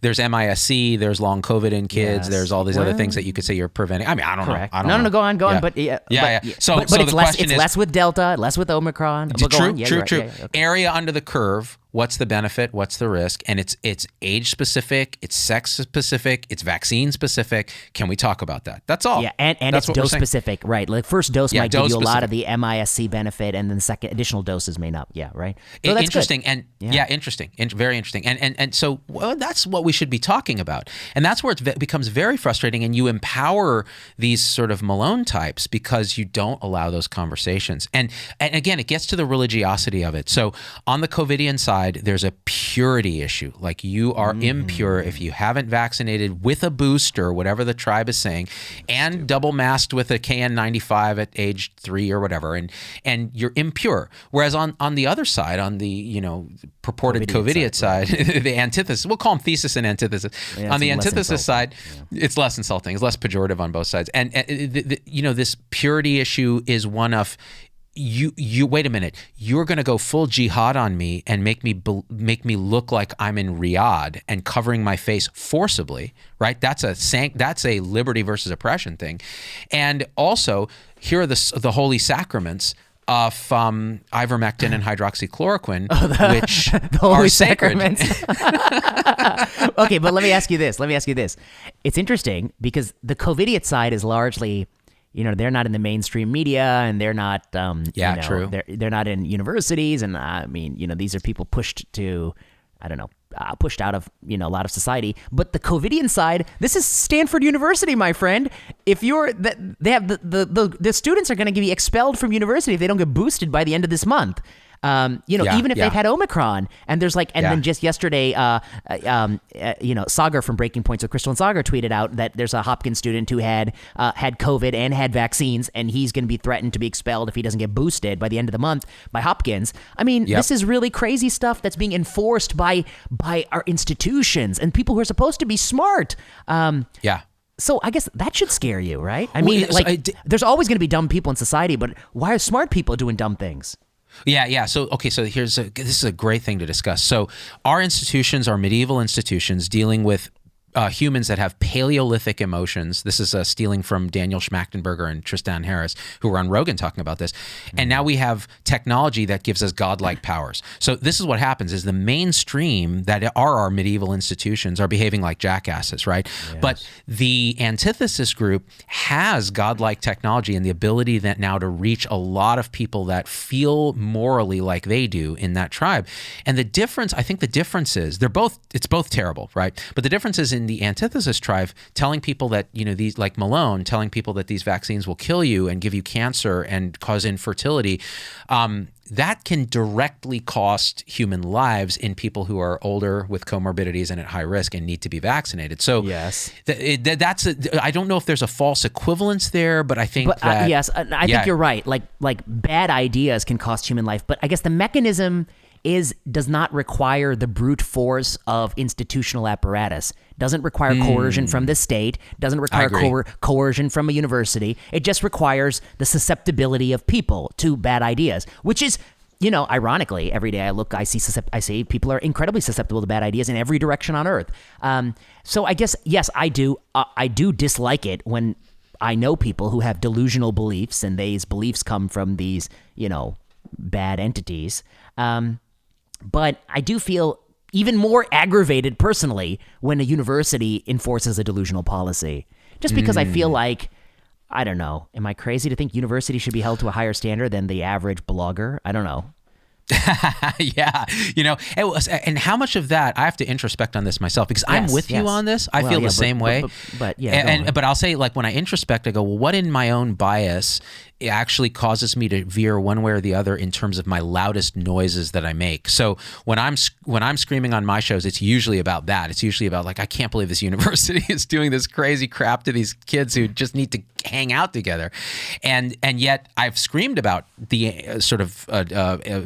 there's MISC, there's long COVID in kids, there's all these other things that you could say you're preventing. I mean, I don't know. No, go on. Yeah. But So it's the question is less with Delta, less with Omicron. True. Okay. Area under the curve. What's the benefit? What's the risk? And it's age specific, it's sex specific, it's vaccine specific. Can we talk about that? That's all. Yeah, and it's dose specific, right? Like first dose might give you a lot of the MISC benefit, and then second additional doses may not. Yeah, right. So that's interesting, good. Interesting, very interesting, and so that's what we should be talking about, and that's where it becomes very frustrating, and you empower these sort of Malone types because you don't allow those conversations, and again, it gets to the religiosity of it. So on the COVIDian side, there's a purity issue. Like you are impure if you haven't vaccinated with a booster, whatever the tribe is saying, and double masked with a KN95 at age 3 or whatever, and you're impure. Whereas on the other side, on the purported COVIDian side, the antithesis, we'll call them thesis and antithesis. On the antithesis side, it's less insulting, it's less pejorative on both sides. And this purity issue is one of you wait a minute, you're going to go full jihad on me and make me look like I'm in Riyadh and covering my face forcibly, right? That's a liberty versus oppression thing. And also, here are the holy sacraments of ivermectin and hydroxychloroquine, which the holy are sacred. Okay, but let me ask you this. It's interesting because the COVIDian side is largely, they're not in the mainstream media, and they're not, true. They're not in universities, and these are people pushed out of, a lot of society. But the COVIDian side, this is Stanford University, my friend. If they have the students are going to be expelled from university if they don't get boosted by the end of this month. Even if they've had Omicron, and there's then just yesterday, Sagar from Breaking Points with Crystal and Sagar tweeted out that there's a Hopkins student who had COVID and had vaccines, and he's going to be threatened to be expelled if he doesn't get boosted by the end of the month by Hopkins. I mean, This is really crazy stuff that's being enforced by our institutions and people who are supposed to be smart. So I guess that should scare you, right? I mean, there's always going to be dumb people in society, but why are smart people doing dumb things? Yeah. So this is a great thing to discuss. So our institutions are medieval institutions dealing with humans that have Paleolithic emotions. This is stealing from Daniel Schmachtenberger and Tristan Harris, who were on Rogan talking about this. And now we have technology that gives us godlike powers. So this is what happens: is the mainstream that are our medieval institutions are behaving like jackasses, right? Yes. But the antithesis group has godlike technology and the ability that now to reach a lot of people that feel morally like they do in that tribe. And the difference is it's both terrible, right? But the difference is in the antithesis tribe telling people that, these, like Malone, telling people that these vaccines will kill you and give you cancer and cause infertility, that can directly cost human lives in people who are older with comorbidities and at high risk and need to be vaccinated. So yes, I don't know if there's a false equivalence there, but I think yes, I think you're right. Like bad ideas can cost human life, but I guess the mechanism does not require the brute force of institutional apparatus. Doesn't require coercion from the state. Doesn't require coercion from a university. It just requires the susceptibility of people to bad ideas, which is, ironically, every day I see people are incredibly susceptible to bad ideas in every direction on earth. So I guess, yes, I do dislike it when I know people who have delusional beliefs, and these beliefs come from these, bad entities. But I do feel even more aggravated personally when a university enforces a delusional policy. Just because I feel like, I don't know, am I crazy to think university should be held to a higher standard than the average blogger? I don't know. Yeah, and how much of that, I have to introspect on this myself because I'm with you on this. I feel the same way. But I'll say, like, when I introspect, I go, well, what in my own bias it actually causes me to veer one way or the other in terms of my loudest noises that I make. So when I'm screaming on my shows, it's usually about that. It's usually about like, I can't believe this university is doing this crazy crap to these kids who just need to hang out together. And yet I've screamed about the sort of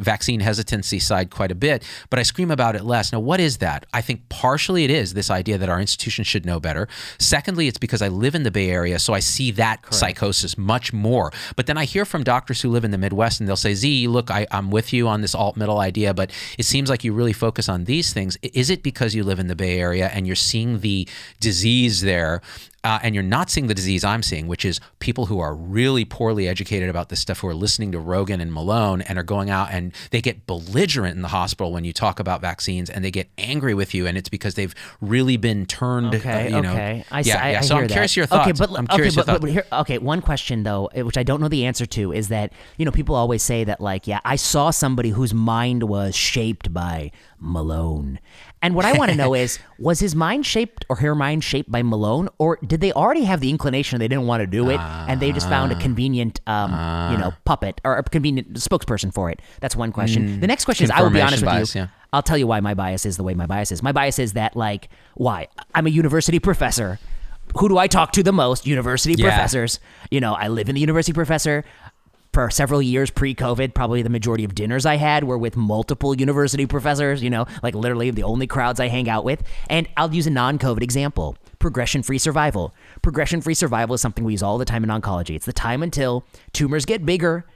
vaccine hesitancy side quite a bit, but I scream about it less. Now, what is that? I think partially it is this idea that our institutions should know better. Secondly, it's because I live in the Bay Area, so I see that psychosis much more. But then I hear from doctors who live in the Midwest, and they'll say, Z, look, I'm with you on this alt-middle idea, but it seems like you really focus on these things. Is it because you live in the Bay Area and you're seeing the disease there, and you're not seeing the disease I'm seeing, which is people who are really poorly educated about this stuff, who are listening to Rogan and Malone and are going out and they get belligerent in the hospital when you talk about vaccines, and they get angry with you, and it's because they've really been turned. Okay. I So hear I'm curious your thoughts. One question though, which I don't know the answer to, is that people always say that like, I saw somebody whose mind was shaped by Malone. And what I want to know is, was his mind shaped or her mind shaped by Malone, or did they already have the inclination they didn't want to do it, and they just found a convenient, puppet or a convenient spokesperson for it? That's one question. The next question is, I will be honest with you. I'll tell you why my bias is the way my bias is. My bias is that, like, why? I'm a university professor. Who do I talk to the most? University professors. I live in the university professor. For several years pre-COVID, probably the majority of dinners I had were with multiple university professors, like literally the only crowds I hang out with. And I'll use a non-COVID example, progression-free survival. Progression-free survival is something we use all the time in oncology. It's the time until tumors get bigger,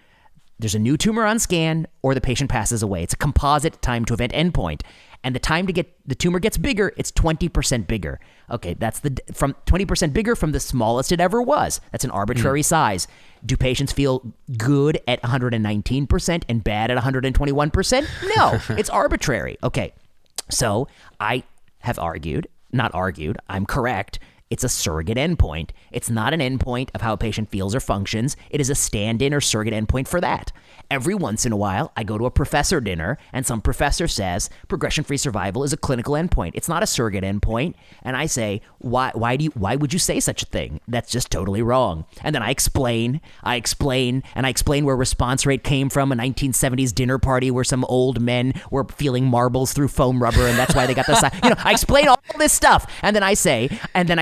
there's a new tumor on scan, or the patient passes away. It's a composite time to event endpoint. And the time to get the tumor gets bigger, it's 20% bigger. Okay, that's from 20% bigger from the smallest it ever was. That's an arbitrary size. Do patients feel good at 119% and bad at 121%? No, it's arbitrary. Okay, so I have I'm correct. It's a surrogate endpoint. It's not an endpoint of how a patient feels or functions. It is a stand-in or surrogate endpoint for that. Every once in a while, I go to a professor dinner, and some professor says progression-free survival is a clinical endpoint. It's not a surrogate endpoint. And I say, why would you say such a thing? That's just totally wrong. And then I explain where response rate came from, a 1970s dinner party where some old men were feeling marbles through foam rubber, and that's why they got the I explain all this stuff. And then I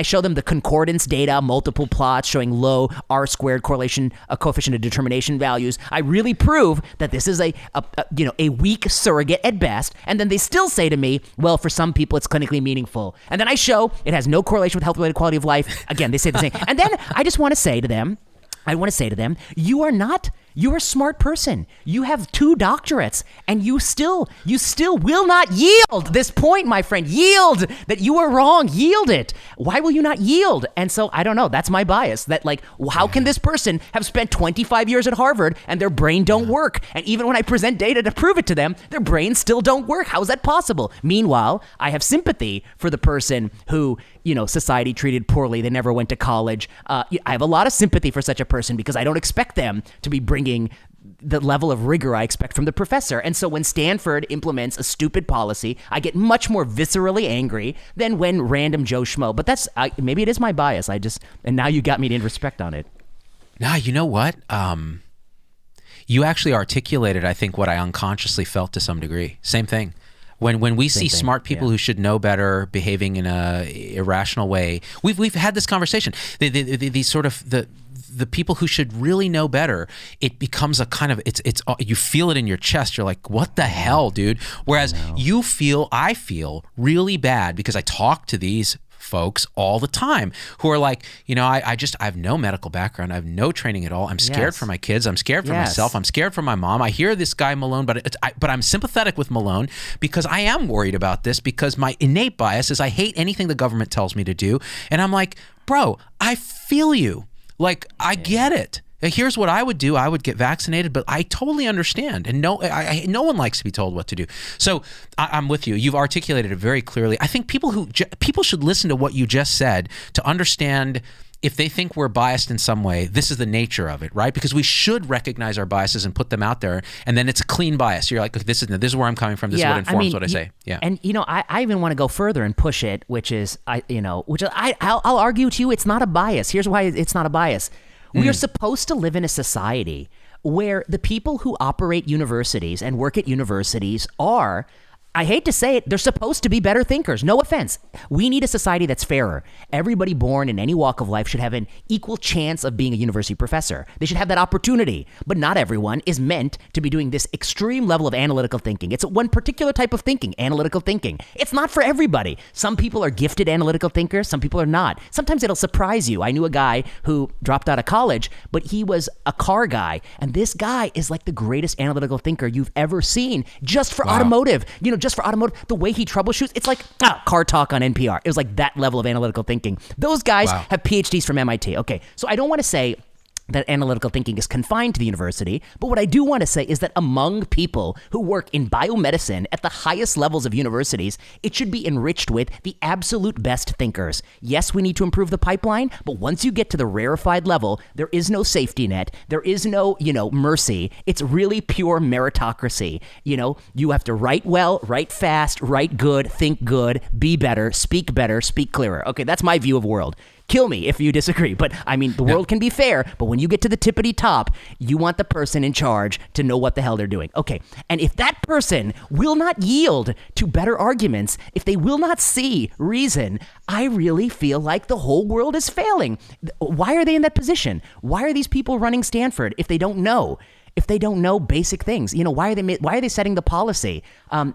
show them the concordance data, multiple plots showing low R-squared correlation, coefficient of determination values. I really prove that this is a weak surrogate at best, and then they still say to me, well, for some people it's clinically meaningful. And then I show it has no correlation with health-related quality of life. Again, they say the same. And then I want to say to them, you're a smart person. You have 2 doctorates, and you still will not yield this point, my friend. Yield that you are wrong. Yield it. Why will you not yield? And so I don't know. That's my bias. That like, how can this person have spent 25 years at Harvard and their brain don't work? And even when I present data to prove it to them, their brains still don't work. How is that possible? Meanwhile, I have sympathy for the person who, society treated poorly. They never went to college. I have a lot of sympathy for such a person because I don't expect them to be bringing the level of rigor I expect from the professor. And so when Stanford implements a stupid policy, I get much more viscerally angry than when random Joe Schmo. But that's maybe it is my bias. And now you got me to introspect on it. Nah, you know what? You actually articulated, I think, what I unconsciously felt to some degree. Same thing. When we see smart people who should know better behaving in a irrational way, we've had this conversation. The sort of the people who should really know better, it becomes a kind of it's you feel it in your chest. You're like, what the hell, dude? Whereas I feel really bad because I talk to these folks all the time who are like, I have no medical background. I have no training at all. I'm scared for my kids. I'm scared for myself. I'm scared for my mom. I hear this guy Malone, but I'm sympathetic with Malone because I am worried about this because my innate bias is I hate anything the government tells me to do. And I'm like, bro, I feel you. Like, I get it. Here's what I would do. I would get vaccinated, but I totally understand. And no one likes to be told what to do. So I'm with you. You've articulated it very clearly. I think people should listen to what you just said to understand if they think we're biased in some way, this is the nature of it, right? Because we should recognize our biases and put them out there, and then it's a clean bias. You're like, this is where I'm coming from. This is what informs what I say. Yeah. And I even want to go further and push it, I'll argue to you, it's not a bias. Here's why it's not a bias. We are supposed to live in a society where the people who operate universities and work at universities are, I hate to say it, they're supposed to be better thinkers. No offense. We need a society that's fairer. Everybody born in any walk of life should have an equal chance of being a university professor. They should have that opportunity. But not everyone is meant to be doing this extreme level of analytical thinking. It's one particular type of thinking, analytical thinking. It's not for everybody. Some people are gifted analytical thinkers. Some people are not. Sometimes it'll surprise you. I knew a guy who dropped out of college, but he was a car guy. And this guy is like the greatest analytical thinker you've ever seen just for automotive. Just for automotive, the way he troubleshoots, it's like car talk on NPR. It was like that level of analytical thinking. Those guys have PhDs from MIT. Okay, so I don't want to say that analytical thinking is confined to the university, but what I do want to say is that among people who work in biomedicine at the highest levels of universities, it should be enriched with the absolute best thinkers. Yes, we need to improve the pipeline, but once you get to the rarefied level, there is no safety net. There is no, mercy. It's really pure meritocracy. You have to write well, write fast, write good, think good, be better, speak clearer. Okay, that's my view of world. Kill me if you disagree, but I mean, the world can be fair, but when you get to the tippity top, you want the person in charge to know what the hell they're doing. Okay, and if that person will not yield to better arguments, if they will not see reason, I really feel like the whole world is failing. Why are they in that position? Why are these people running Stanford if they don't know? If they don't know basic things? Why are they setting the policy?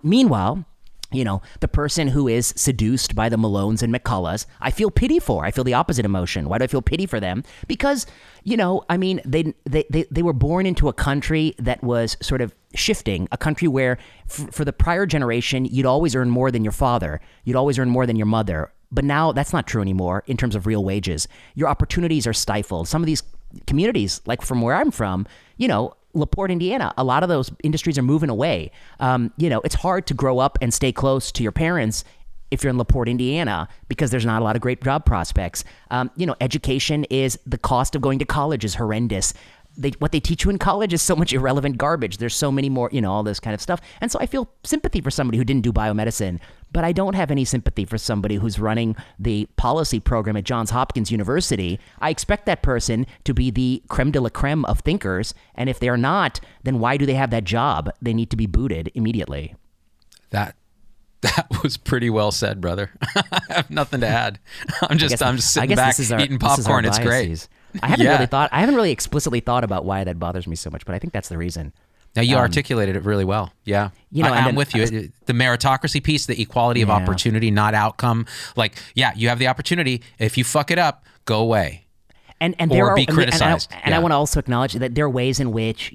Meanwhile, the person who is seduced by the Malones and McCulloughs, I feel pity for. I feel the opposite emotion. Why do I feel pity for them? Because, they were born into a country that was sort of shifting, a country where for the prior generation, you'd always earn more than your father. You'd always earn more than your mother. But now that's not true anymore in terms of real wages. Your opportunities are stifled. Some of these communities, like from where I'm from, LaPorte, Indiana, a lot of those industries are moving away. It's hard to grow up and stay close to your parents if you're in LaPorte, Indiana, because there's not a lot of great job prospects. Education is, the cost of going to college is horrendous. What they teach you in college is so much irrelevant garbage. There's so many more, all this kind of stuff. And so I feel sympathy for somebody who didn't do biomedicine, but I don't have any sympathy for somebody who's running the policy program at Johns Hopkins University. I expect that person to be the creme de la creme of thinkers. And if they're not, then why do they have that job? They need to be booted immediately. That was pretty well said, brother. I have nothing to add. I'm just sitting back eating popcorn. It's great. I haven't really explicitly thought about why that bothers me so much, but I think that's the reason. Now, you articulated it really well. Yeah. I'm with you. The meritocracy piece, the equality of opportunity, not outcome. You have the opportunity. If you fuck it up, go away. And be criticized. I want to also acknowledge that there are ways in which,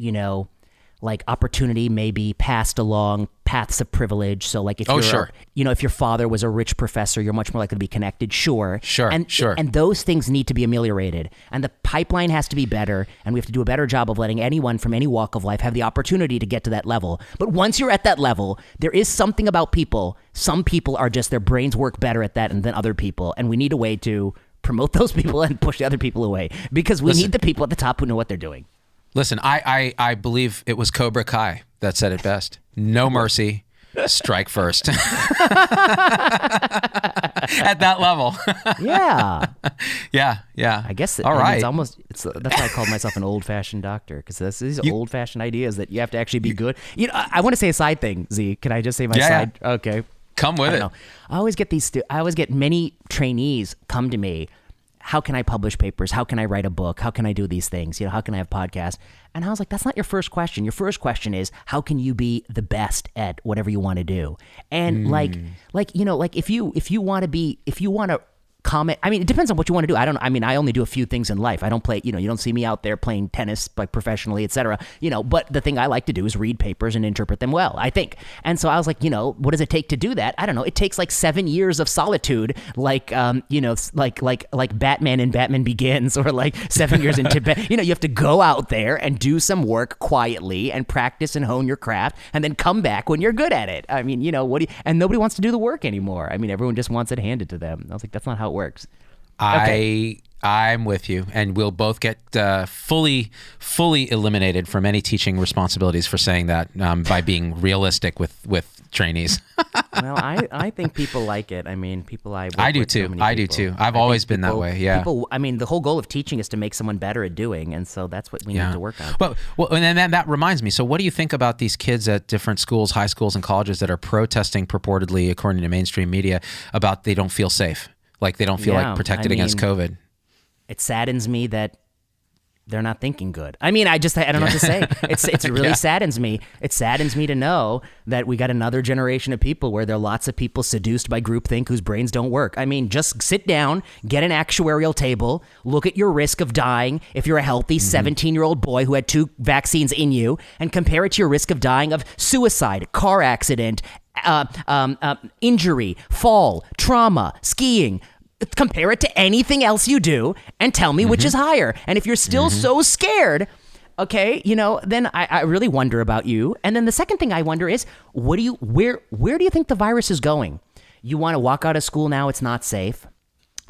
opportunity may be passed along paths of privilege. So if if your father was a rich professor, you're much more likely to be connected. Sure. And those things need to be ameliorated. And the pipeline has to be better. And we have to do a better job of letting anyone from any walk of life have the opportunity to get to that level. But once you're at that level, there is something about people. Some people are just, their brains work better at that than other people. And we need a way to promote those people and push the other people away, because we need the people at the top who know what they're doing. Listen, I believe it was Cobra Kai that said it best. No mercy, strike first. At that level. Yeah. Yeah. I guess all right. That's why I called myself an old-fashioned doctor, because these old-fashioned ideas that you have to actually be good. I want to say a side thing, Z. Can I just say my side? Yeah. Okay. Come with it. I always get many trainees come to me. How can I publish papers? How can I write a book? How can I do these things? How can I have podcasts? And I was like, that's not your first question. Your first question is, how can you be the best at whatever you want to do? And if you want to comment, I mean, it depends on what you want to do. I only do a few things in life. I don't play, you don't see me out there playing tennis professionally, etc. But the thing I like to do is read papers and interpret them well, I think. And so I was like, what does it take to do that? I don't know. It takes 7 years of solitude, like Batman in Batman Begins, or 7 years in Tibet. You have to go out there and do some work quietly and practice and hone your craft, and then come back when you're good at it. I mean, and nobody wants to do the work anymore. I mean, everyone just wants it handed to them. I was like, that's not how it works. Okay. I'm with you, and we'll both get fully eliminated from any teaching responsibilities for saying that by being realistic with trainees. Well, I think people like it. I mean, I do too. I do too. I've always been that way. Yeah. People, I mean, the whole goal of teaching is to make someone better at doing, and so that's what we need to work on. Well, and then that reminds me. So, what do you think about these kids at different schools, high schools, and colleges that are protesting purportedly, according to mainstream media, about they don't feel safe, like they don't feel like protected against COVID? It saddens me that they're not thinking good. I mean, I don't know what to say. It really saddens me. It saddens me to know that we got another generation of people where there are lots of people seduced by groupthink whose brains don't work. I mean, just sit down, get an actuarial table, look at your risk of dying if you're a healthy 17-year-old boy who had 2 vaccines in you, and compare it to your risk of dying of suicide, car accident, injury, fall, trauma, skiing. Compare it to anything else you do and tell me which is higher. And if you're still so scared, okay, then I really wonder about you. And then the second thing I wonder is, where do you think the virus is going? You want to walk out of school now, it's not safe.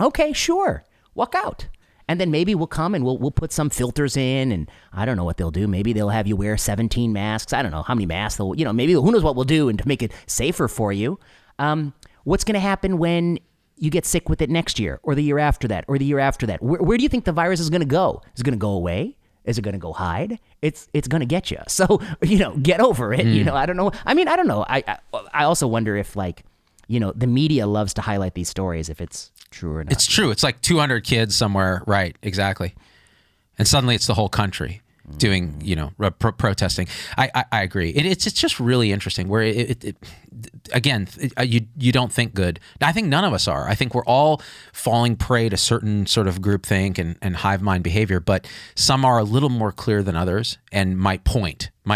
Okay, sure, walk out. And then maybe we'll come and we'll put some filters in, and I don't know what they'll do. Maybe they'll have you wear 17 masks. I don't know how many masks they'll, maybe who knows what we'll do and to make it safer for you. What's going to happen when you get sick with it next year or the year after that or the year after that? Where do you think the virus is going to go? Is it going to go away? Is it going to go hide? It's going to get you. So, get over it. I don't know. I mean, I don't know. I also wonder if the media loves to highlight these stories, if it's true or not. It's true. It's like 200 kids somewhere. Right. Exactly. And suddenly it's the whole country doing, protesting. I agree. It's just really interesting where again, you don't think good. I think none of us are. I think we're all falling prey to certain sort of groupthink and hive mind behavior, but some are a little more clear than others and might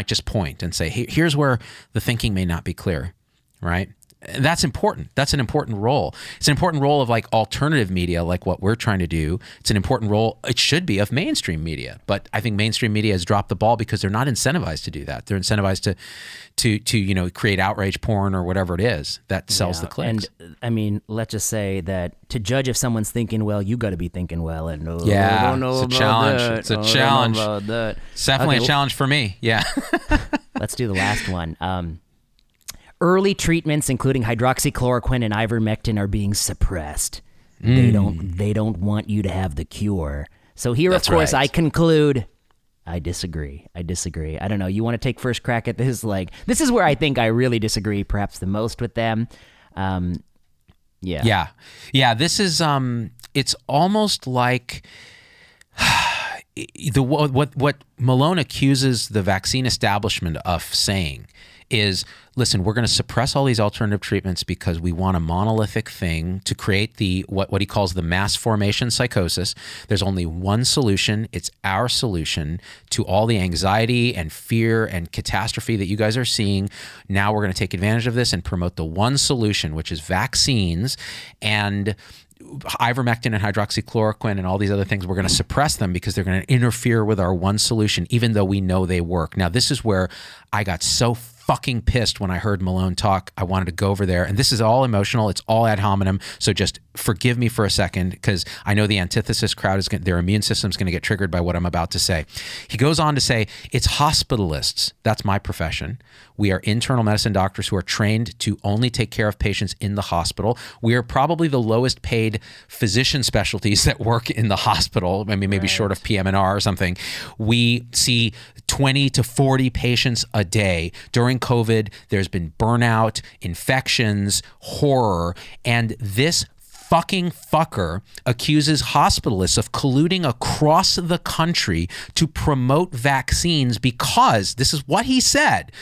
just point and say, hey, here's where the thinking may not be clear, right? And that's important. That's an important role. It's an important role of like alternative media, like what we're trying to do. It's an important role, it should be, of mainstream media. But I think mainstream media has dropped the ball because they're not incentivized to do that. They're incentivized to create outrage porn or whatever it is that sells the clicks. And I mean, let's just say that to judge if someone's thinking well, you got to be thinking well. And it's a challenge. It's a challenge. It's definitely a challenge for me. Yeah. Let's do the last one. Early treatments, including hydroxychloroquine and ivermectin, are being suppressed. They don't want you to have the cure. So here, of course, I conclude, I disagree. I don't know. You want to take first crack at this? This is where I think I really disagree, perhaps the most with them. Yeah. This is it's almost like what Malone accuses the vaccine establishment of saying is, listen, we're going to suppress all these alternative treatments because we want a monolithic thing to create the what he calls the mass formation psychosis. There's only one solution. It's our solution to all the anxiety and fear and catastrophe that you guys are seeing. Now we're going to take advantage of this and promote the one solution, which is vaccines. And ivermectin and hydroxychloroquine and all these other things, we're going to suppress them because they're going to interfere with our one solution, even though we know they work. Now, this is where I got so fucking pissed when I heard Malone talk. I wanted to go over there, and this is all emotional. It's all ad hominem. So just forgive me for a second, because I know the antithesis crowd is their immune system's going to get triggered by what I'm about to say. He goes on to say, it's hospitalists. That's my profession. We are internal medicine doctors who are trained to only take care of patients in the hospital. We are probably the lowest paid physician specialties that work in the hospital. I mean, maybe short of PM&R or something. We see 20 to 40 patients a day. During COVID, there's been burnout, infections, horror, and this fucking fucker accuses hospitalists of colluding across the country to promote vaccines because, this is what he said,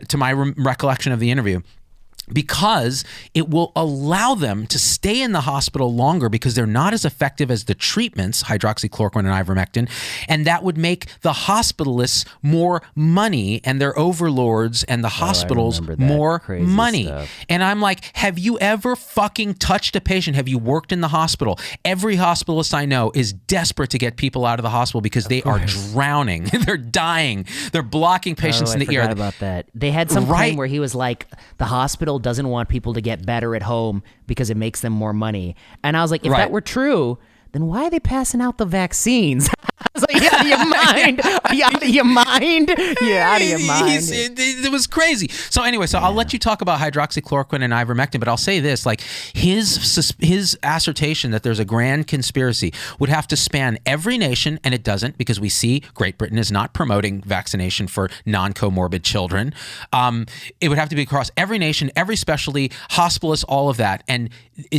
to my recollection of the interview, because it will allow them to stay in the hospital longer because they're not as effective as the treatments, hydroxychloroquine and ivermectin, and that would make the hospitalists more money and their overlords and the hospitals more money. Stuff. And I'm like, have you ever fucking touched a patient? Have you worked in the hospital? Every hospitalist I know is desperate to get people out of the hospital because they are drowning. They're dying. They're blocking patients in the ear. I forgot about that. They had some claim where he was like, the hospital doesn't want people to get better at home because it makes them more money. And I was like, if that were true, then why are they passing out the vaccines? I was like, yeah, out of your mind? Are you out of your mind? You're out of your mind. It was crazy. So anyway, I'll let you talk about hydroxychloroquine and ivermectin, but I'll say this, like his assertion that there's a grand conspiracy would have to span every nation, and it doesn't, because we see Great Britain is not promoting vaccination for non-comorbid children. It would have to be across every nation, every specialty, hospitalists, all of that. And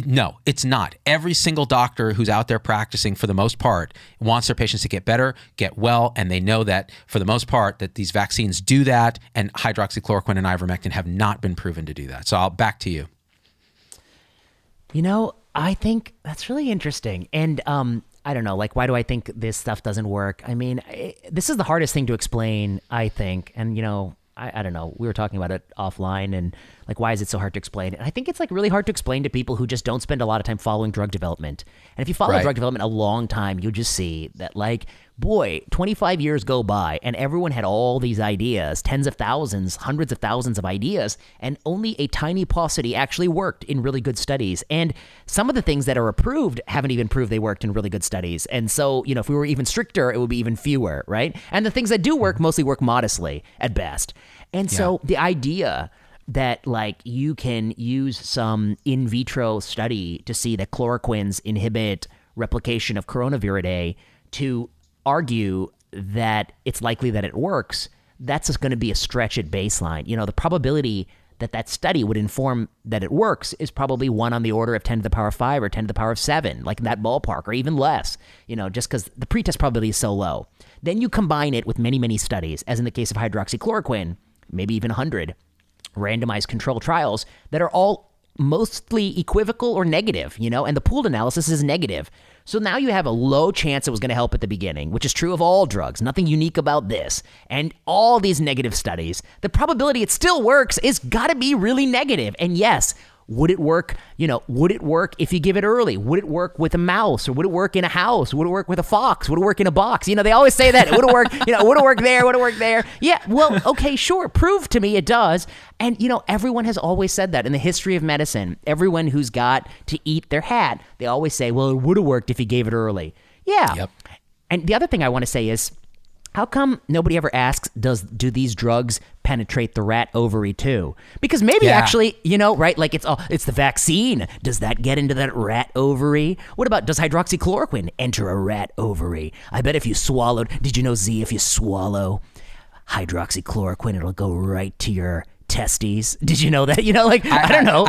no, it's not. Every single doctor who's out there practicing, for the most part, wants their patients to get better, get well, and they know that for the most part that these vaccines do that, and hydroxychloroquine and ivermectin have not been proven to do that. So I'll back to you. I think that's really interesting. And I don't know, like, why do I think this stuff doesn't work? I mean, this is the hardest thing to explain, I think. And, I don't know, we were talking about it offline, and like, why is it so hard to explain? And I think it's like really hard to explain to people who just don't spend a lot of time following drug development. And if you follow drug development a long time, you'll just see that, like, boy, 25 years go by and everyone had all these ideas, tens of thousands, hundreds of thousands of ideas, and only a tiny paucity actually worked in really good studies. And some of the things that are approved haven't even proved they worked in really good studies. And so, if we were even stricter, it would be even fewer, right? And the things that do work mostly work modestly at best. And so the idea that, like, you can use some in vitro study to see that chloroquines inhibit replication of coronaviridae to argue that it's likely that it works, that's just going to be a stretch at baseline. The probability that study would inform that it works is probably 1 on the order of 10 to the power of 5 or 10 to the power of 7, like in that ballpark, or even less, just because the pretest probability is so low. Then you combine it with many, many studies, as in the case of hydroxychloroquine, maybe even 100 randomized control trials that are all mostly equivocal or negative, and the pooled analysis is negative. So now you have a low chance it was going to help at the beginning, which is true of all drugs. Nothing unique about this. And all these negative studies, the probability it still works is got to be really negative. And yes, would it work? Would it work if you give it early? Would it work with a mouse, or would it work in a house? Would it work with a fox? Would it work in a box? They always say that. It would have worked, would it work there? Would it work there? Yeah, well, okay, sure. Prove to me it does. And, everyone has always said that in the history of medicine. Everyone who's got to eat their hat, they always say, well, it would have worked if you gave it early. Yeah. Yep. And the other thing I want to say is, how come nobody ever asks, do these drugs penetrate the rat ovary too? Because maybe actually, right? Like it's the vaccine. Does that get into that rat ovary? What about, does hydroxychloroquine enter a rat ovary? I bet if you swallowed, did you know, Z, if you swallow hydroxychloroquine, it'll go right to your testes. Did you know that? I don't know.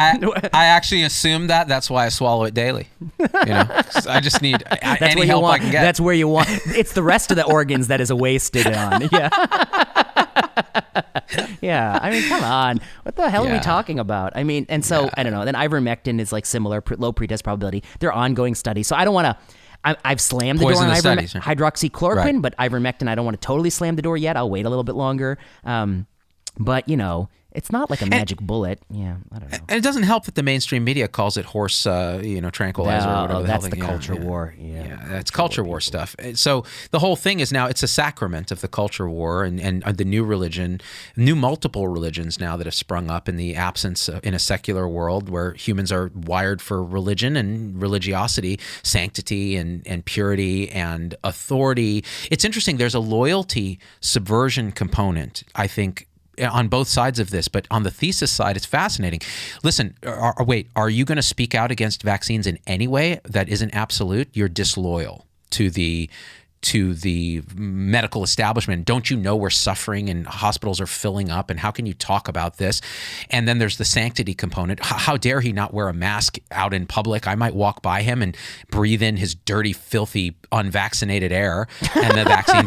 I actually assume that. That's why I swallow it daily. I just need any help I can get. That's where you want. It's the rest of the organs that is wasted on. Yeah. Yeah. I mean, come on. What the hell are we talking about? I mean, and so I don't know. Then ivermectin is like similar, low pretest probability. They're ongoing studies. So I don't want to. I've slammed the door on hydroxychloroquine, but ivermectin, I don't want to totally slam the door yet. I'll wait a little bit longer. But it's not like a magic bullet. Yeah, I don't know. And it doesn't help that the mainstream media calls it horse, tranquilizer or whatever. That's the culture war. Yeah, that's culture war stuff. So the whole thing is now it's a sacrament of the culture war and the new religion, multiple religions now that have sprung up in the absence in a secular world where humans are wired for religion and religiosity, sanctity and purity and authority. It's interesting. There's a loyalty subversion component, I think, on both sides of this, but on the thesis side, it's fascinating. Listen, are you going to speak out against vaccines in any way that isn't absolute? You're disloyal to the medical establishment. Don't you know we're suffering and hospitals are filling up, and how can you talk about this? And then there's the sanctity component. How dare he not wear a mask out in public? I might walk by him and breathe in his dirty, filthy, unvaccinated air. And the vaccine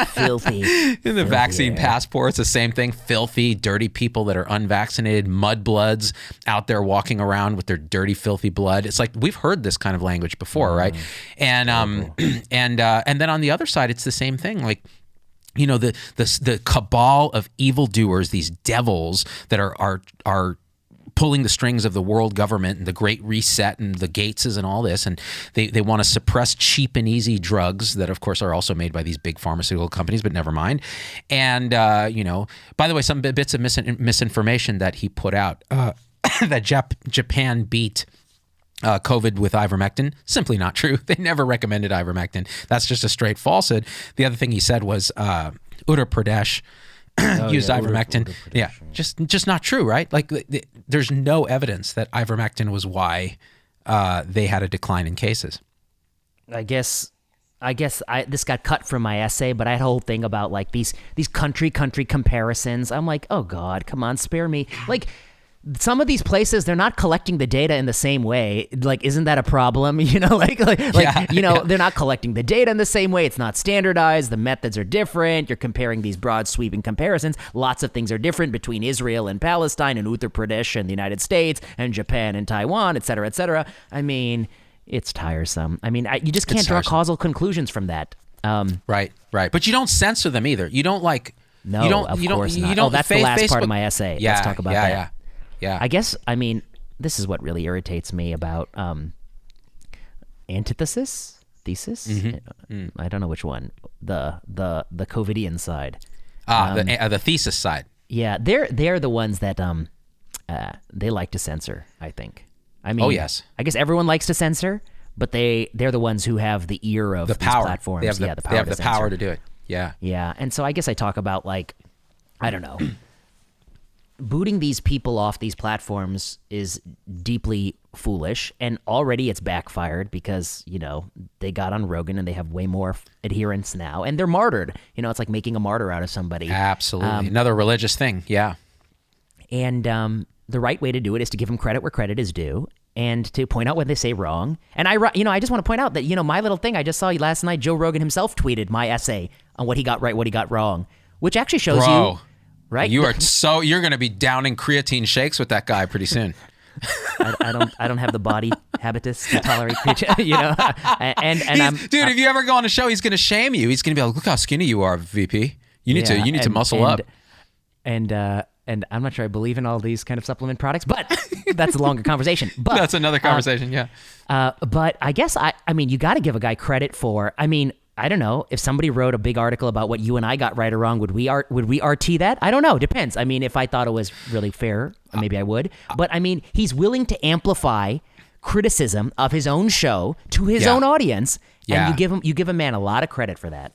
filthy. And the vaccine passport's the same thing. Filthy, dirty people that are unvaccinated, mudbloods out there walking around with their dirty, filthy blood. It's like we've heard this kind of language before, right? And then on the other side, it's the same thing. Like, the cabal of evildoers, these devils that are pulling the strings of the world government and the Great Reset and the Gateses and all this, and they want to suppress cheap and easy drugs that, of course, are also made by these big pharmaceutical companies, but never mind. And, by the way, some bits of misinformation that he put out, that Japan beat COVID with ivermectin. Simply not true. They never recommended ivermectin. That's just a straight falsehood. The other thing he said was Uttar Pradesh used ivermectin. Uttar yeah, just not true, right? Like there's no evidence that ivermectin was why they had a decline in cases. I guess this got cut from my essay, but I had a whole thing about like these country comparisons. I'm like, oh God, come on, spare me. Like some of these places, they're not collecting the data in the same way. Like, isn't that a problem? You know, they're not collecting the data in the same way. It's not standardized. The methods are different. You're comparing these broad sweeping comparisons. Lots of things are different between Israel and Palestine and Uttar Pradesh and the United States and Japan and Taiwan, et cetera, et cetera. I mean, it's tiresome. I mean, you just can't draw causal conclusions from that. Right. But you don't censor them either. You don't like. No, you don't, of you course don't, not. You don't, that's the last Facebook, part of my essay. Yeah, Let's talk about that. Yeah. I guess, I mean, this is what really irritates me about antithesis? Thesis? I don't know which one. The COVIDian side. The thesis side. Yeah, they're the ones that they like to censor, I think. I mean, oh, yes. I guess everyone likes to censor, but they're the ones who have the ear of the these power. platforms. They have the power to do it. Yeah. Yeah, and so I guess I talk about, like, I don't know. Booting these people off these platforms is deeply foolish, and already it's backfired because, you know, they got on Rogan and they have way more adherents now, and they're martyred. You know, it's like making a martyr out of somebody. Absolutely. Another religious thing, yeah. And the right way to do it is to give them credit where credit is due and to point out when they say wrong. And I just want to point out that, you know, my little thing, I just saw last night, Joe Rogan himself tweeted my essay on what he got right, what he got wrong, which actually shows you... Right? You're going to be downing creatine shakes with that guy pretty soon. I don't have the body habitus to tolerate creatine, you know. Dude, if you ever go on a show, he's going to shame you. He's going to be like, "Look how skinny you are, VP. You need to muscle up." And I'm not sure I believe in all these kind of supplement products, but that's a longer conversation. But that's another conversation, yeah. But I guess I mean, you got to give a guy credit for. I mean, I don't know, if somebody wrote a big article about what you and I got right or wrong, would we RT that? I don't know. Depends. I mean, if I thought it was really fair, maybe I would. But I mean, he's willing to amplify criticism of his own show to his own audience, and you give a man a lot of credit for that.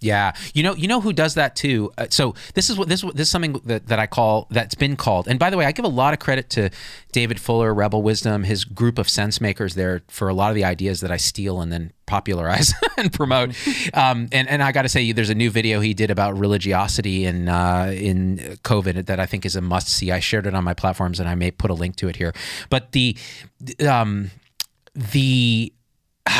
Yeah, you know who does that too. So this is something that I call, that's been called. And by the way, I give a lot of credit to David Fuller, Rebel Wisdom, his group of sense makers there for a lot of the ideas that I steal and then popularize and promote. And I got to say, there's a new video he did about religiosity in COVID that I think is a must see. I shared it on my platforms, and I may put a link to it here. But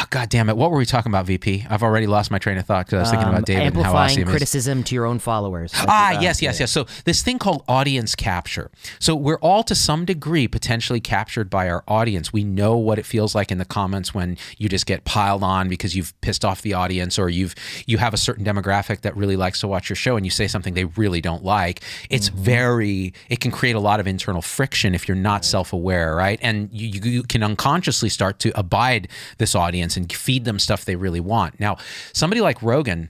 God damn it. What were we talking about, VP? I've already lost my train of thought because I was thinking about David and how awesome he is. Amplifying criticism to your own followers. Yes. So this thing called audience capture. So we're all to some degree potentially captured by our audience. We know what it feels like in the comments when you just get piled on because you've pissed off the audience, or you have a certain demographic that really likes to watch your show and you say something they really don't like. It's it can create a lot of internal friction if you're not self-aware, right? And you can unconsciously start to abide this audience and feed them stuff they really want. Now, somebody like Rogan,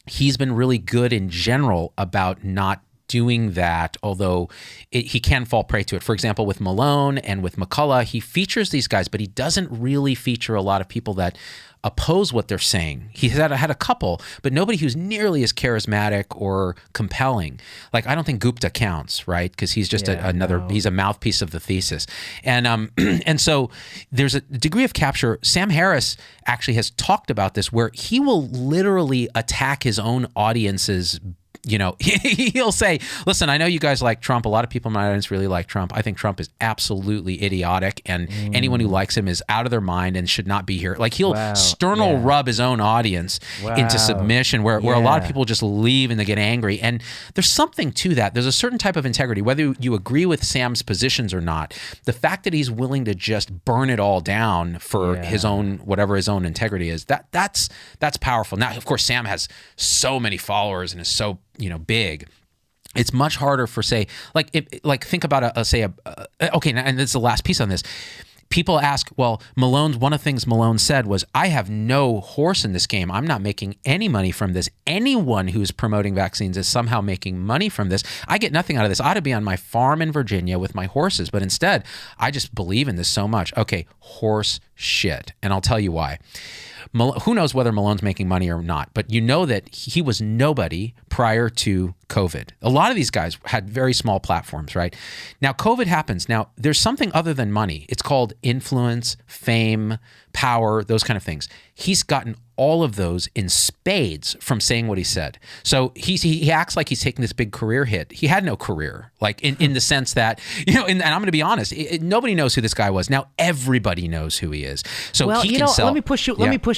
he's been really good in general about not doing that, although he can fall prey to it. For example, with Malone and with McCullough, he features these guys, but he doesn't really feature a lot of people that oppose what they're saying. He had a couple, but nobody who's nearly as charismatic or compelling. Like, I don't think Gupta counts, right? Because he's just he's a mouthpiece of the thesis. And and so there's a degree of capture. Sam Harris actually has talked about this, where he will literally attack his own audience's. You know, he'll say, listen, I know you guys like Trump. A lot of people in my audience really like Trump. I think Trump is absolutely idiotic, and anyone who likes him is out of their mind and should not be here. Like, he'll sternal rub his own audience into submission, where a lot of people just leave and they get angry. And there's something to that. There's a certain type of integrity, whether you agree with Sam's positions or not. The fact that he's willing to just burn it all down for his own, whatever his own integrity is, that's powerful. Now, of course, Sam has so many followers and is so big. It's much harder for, say, think about okay, and this is the last piece on this. people ask, well, one of the things Malone said was, I have no horse in this game. I'm not making any money from this. Anyone who's promoting vaccines is somehow making money from this. I get nothing out of this. I ought to be on my farm in Virginia with my horses, but instead, I just believe in this so much. Okay, horse shit. And I'll tell you why. Who knows whether Malone's making money or not, but you know that he was nobody prior to COVID. A lot of these guys had very small platforms, right? Now, COVID happens. Now, there's something other than money. It's called influence, fame, power, those kind of things. He's gotten all of those in spades from saying what he said. So he acts like he's taking this big career hit. He had no career, like in the sense that, and I'm going to be honest, nobody knows who this guy was. Now everybody knows who he is. So well, he can sell. Let me push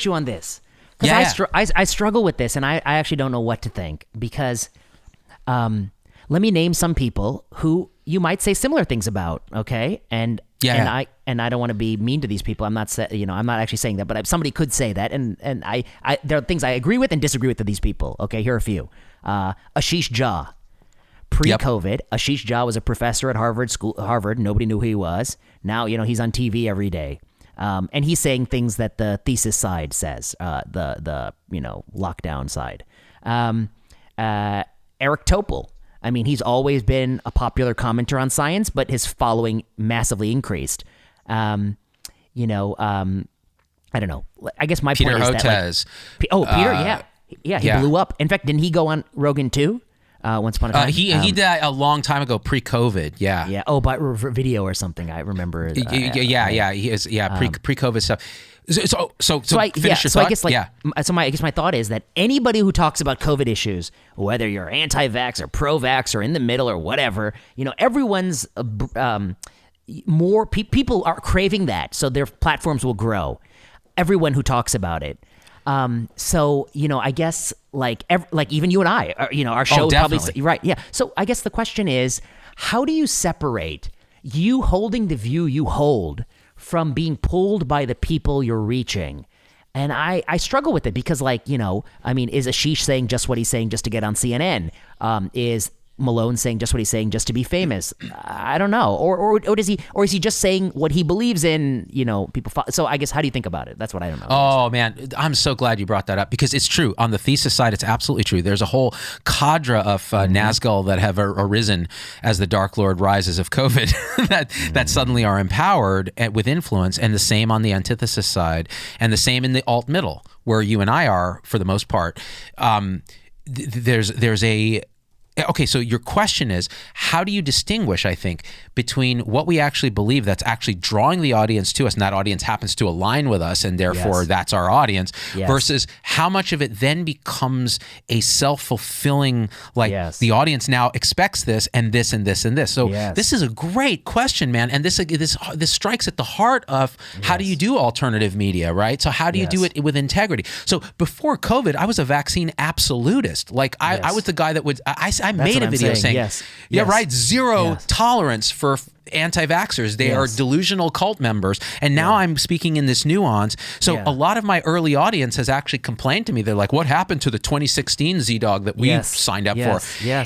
you on this. Because I struggle with this, and I actually don't know what to think. Because let me name some people who you might say similar things about, okay? And I don't want to be mean to these people. I'm not I'm not actually saying that, but somebody could say that, and I there are things I agree with and disagree with these people. Okay, here are a few. Ashish Jha. Pre-COVID, Ashish Jha was a professor at Harvard. Nobody knew who he was. Now, he's on TV every day. And he's saying things that the thesis side says, the lockdown side. Eric Topol. I mean, he's always been a popular commenter on science, but his following massively increased. I don't know. I guess my Peter point is Hotez. that Peter, he blew up. In fact, didn't he go on Rogan too? Once upon a time, he did that a long time ago, pre-COVID. Yeah. Yeah. Oh, by video or something. I remember. He is. Yeah. Pre-COVID stuff. So I guess my thought is that anybody who talks about COVID issues, whether you're anti-vax or pro-vax or in the middle or whatever, everyone's more people are craving that, so their platforms will grow. Everyone who talks about it. I guess like even you and I, our show probably right. Yeah. So I guess the question is, how do you separate you holding the view you hold from being pulled by the people you're reaching? And I struggle with it because is Ashish saying just what he's saying just to get on CNN? Is Malone saying just what he's saying just to be famous? I don't know. Or is he just saying what he believes in? People follow. So I guess, how do you think about it? That's what I don't know. Oh man, I'm so glad you brought that up, because it's true. On the thesis side, it's absolutely true. There's a whole cadre of Nazgul that have arisen as the Dark Lord rises of COVID that suddenly are empowered with influence, and the same on the antithesis side, and the same in the alt middle, where you and I are for the most part. There's a Okay, so your question is, how do you distinguish, I think, between what we actually believe that's actually drawing the audience to us, and that audience happens to align with us, and therefore that's our audience, versus how much of it then becomes a self-fulfilling, the audience now expects this and this and this and this. So this is a great question, man, and this strikes at the heart of how do you do alternative media, right? So how do you do it with integrity? So before COVID, I was a vaccine absolutist. I was the guy that would... I made a video saying, zero tolerance for anti-vaxxers. They are delusional cult members. And now I'm speaking in this nuance. So a lot of my early audience has actually complained to me. They're like, what happened to the 2016 Z-Dog that we signed up for?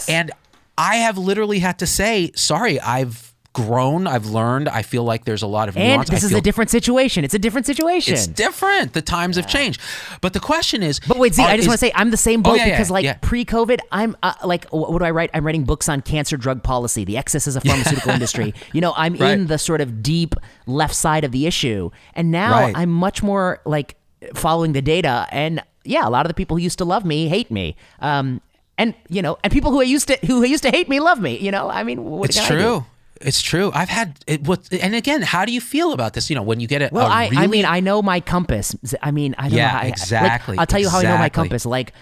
And I have literally had to say, sorry, I've grown, I've learned, I feel like there's a lot of nuance. And this is a different situation. It's a different situation. It's different. The times have changed. But the question is... But wait, I just want to say, I'm the same boat because pre-COVID, I'm what do I write? I'm writing books on cancer drug policy, the excesses of pharmaceutical industry. I'm in the sort of deep left side of the issue. And now I'm much more following the data. And a lot of the people who used to love me hate me. And people who used to hate me love me. I mean, what can I do? It's true. I've had it. And again, how do you feel about this? When you get it. Well, I know my compass. I don't know how exactly. I'll tell you how I know my compass. What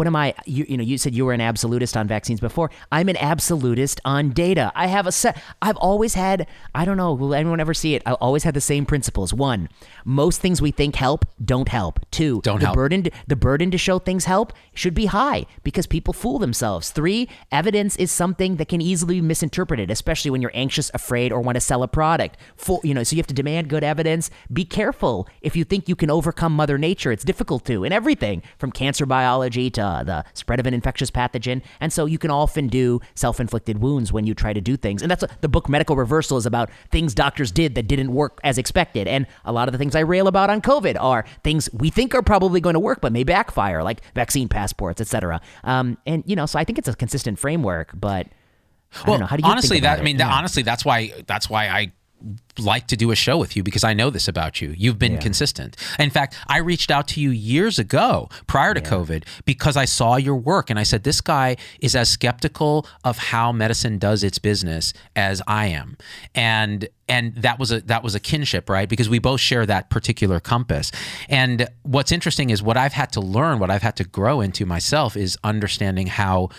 am I? You said you were an absolutist on vaccines before. I'm an absolutist on data. I've always had. I don't know. Will anyone ever see it? I always had the same principles. 1, most things we think help don't help. 2, the burden to show things help should be high because people fool themselves. 3, evidence is something that can easily be misinterpreted, especially when you're anxious, afraid, or want to sell a product. So you have to demand good evidence. Be careful if you think you can overcome Mother Nature. It's difficult to in everything from cancer biology to the spread of an infectious pathogen. And so you can often do self-inflicted wounds when you try to do things. And that's what the book Medical Reversal is about, things doctors did that didn't work as expected. And a lot of the things I rail about on COVID are things we think are probably going to work, but may backfire, like vaccine passports, etc. So I think it's a consistent framework, but I don't know. How do you honestly, think about it? Honestly, that's why I like to do a show with you, because I know this about you. You've been consistent. In fact, I reached out to you years ago prior to COVID because I saw your work and I said, this guy is as skeptical of how medicine does its business as I am. And that was a kinship, right? Because we both share that particular compass. And what's interesting is what I've had to learn, what I've had to grow into myself is understanding how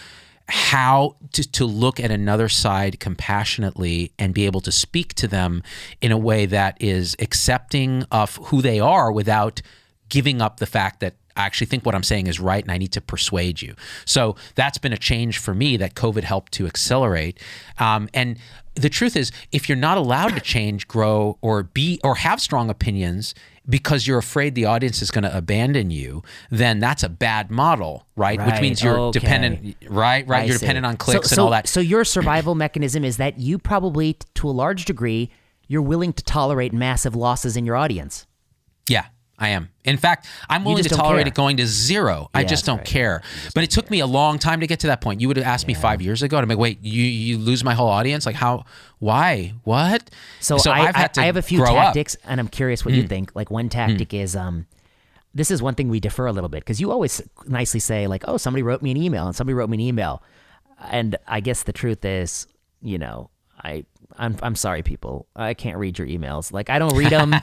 to look at another side compassionately and be able to speak to them in a way that is accepting of who they are without giving up the fact that I actually think what I'm saying is right and I need to persuade you. So that's been a change for me that COVID helped to accelerate. And the truth is, if you're not allowed to change, grow, or have strong opinions because you're afraid the audience is going to abandon you, then that's a bad model, right? Which means you're dependent, right? You're dependent on clicks and all that. So your survival mechanism is that you probably, to a large degree, you're willing to tolerate massive losses in your audience. Yeah, I am. In fact, I'm willing to tolerate it going to zero. I just don't care. But it took me a long time to get to that point. You would have asked me 5 years ago, and I'm like, wait, you lose my whole audience? Like how, why, what? So I have a few tactics, and I'm curious what you think. Like one tactic is, this is one thing we defer a little bit, because you always nicely say like, oh, somebody wrote me an email, and somebody wrote me an email. And I guess the truth is, I'm sorry, people. I can't read your emails. Like I don't read them.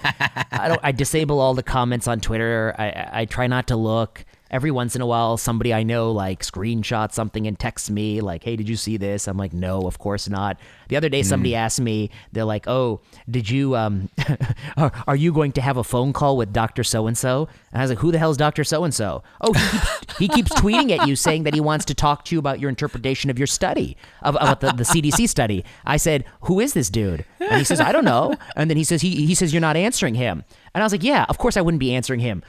I disable all the comments on Twitter. I try not to look. Every once in a while, somebody I know like screenshots something and texts me like, "Hey, did you see this?" I'm like, "No, of course not." The other day, somebody asked me, they're like, "Oh, did you? Are you going to have a phone call with Dr. So-and-so?" And I was like, "Who the hell is Dr. So-and-so?" "Oh, he keeps tweeting at you saying that he wants to talk to you about your interpretation of your study, about the CDC study." I said, "Who is this dude?" And he says, "I don't know." And then he says, he says you're not answering him. And I was like, "Yeah, of course I wouldn't be answering him.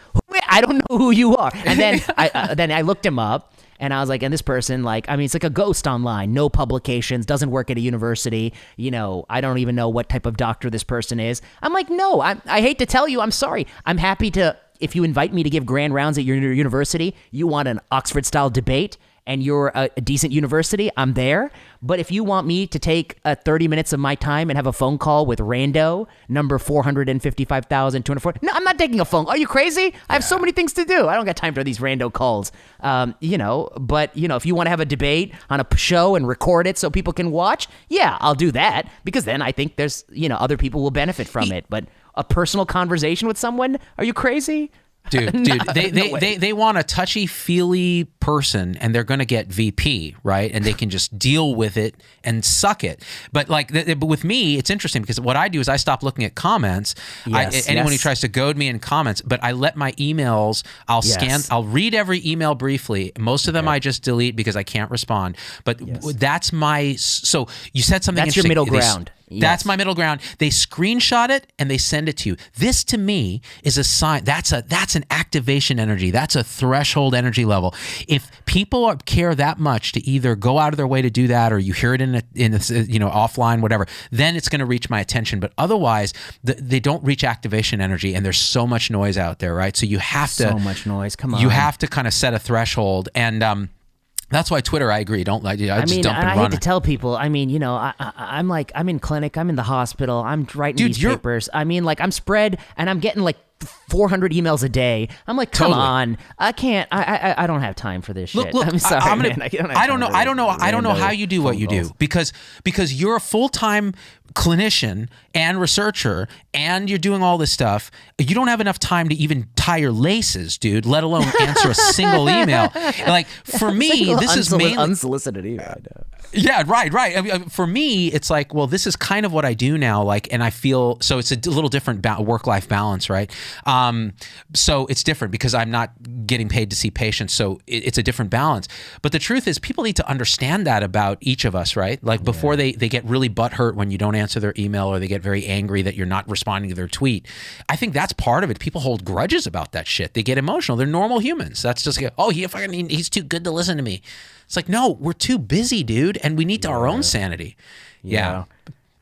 I don't know who you are." And then I looked him up, and I was like, and this person, it's like a ghost online, no publications, doesn't work at a university. I don't even know what type of doctor this person is. I'm like, no, I hate to tell you, I'm sorry. I'm happy to, if you invite me to give grand rounds at your university, you want an Oxford-style debate, and you're a decent university, I'm there. But if you want me to take 30 minutes of my time and have a phone call with Rando, number 455,204, no, I'm not taking a phone. Are you crazy? I have so many things to do. I don't got time for these Rando calls. But if you want to have a debate on a show and record it so people can watch, yeah, I'll do that, because then I think there's, other people will benefit from it. But a personal conversation with someone, are you crazy? Dude, they want a touchy-feely person, and they're going to get VP, right? And they can just deal with it and suck it. But but with me, it's interesting because what I do is I stop looking at comments. Anyone who tries to goad me in comments, but I let my emails, I'll read every email briefly. Most of them I just delete because I can't respond. But that's so you said something that's interesting. That's your middle ground. Yes. That's my middle ground. They screenshot it and they send it to you. This to me is a sign. That's an activation energy. That's a threshold energy level. If people care that much to either go out of their way to do that, or you hear it in a offline, whatever, then it's going to reach my attention. But otherwise, they don't reach activation energy, and there's so much noise out there, right? So you have to so much noise. Come on, you have to kind of set a threshold, and that's why Twitter, I agree. Don't like. I just dump and run. I hate to tell people. I'm in clinic. I'm in the hospital. I'm writing these papers. I'm spread, and I'm getting 400 emails a day. I'm like, come on, I can't. I don't have time for this shit. Look, I'm sorry, I don't know how you do what you do, because you're a full-time clinician and researcher, and you're doing all this stuff. You don't have enough time to even tie your laces, dude, let alone answer a single email. For me, this is mainly unsolicited email. Yeah, right. I mean, for me, it's like, well, this is kind of what I do now. Like, and I feel, so it's a little different work-life balance, right? So it's different because I'm not getting paid to see patients. So it's a different balance. But the truth is people need to understand that about each of us, right? Like before they get really butthurt when you don't answer their email, or they get very angry that you're not responding to their tweet. I think that's part of it. People hold grudges about that shit. They get emotional. They're normal humans. That's just like, oh, he's too good to listen to me. It's like, no, we're too busy, dude, and we need our own sanity. Yeah.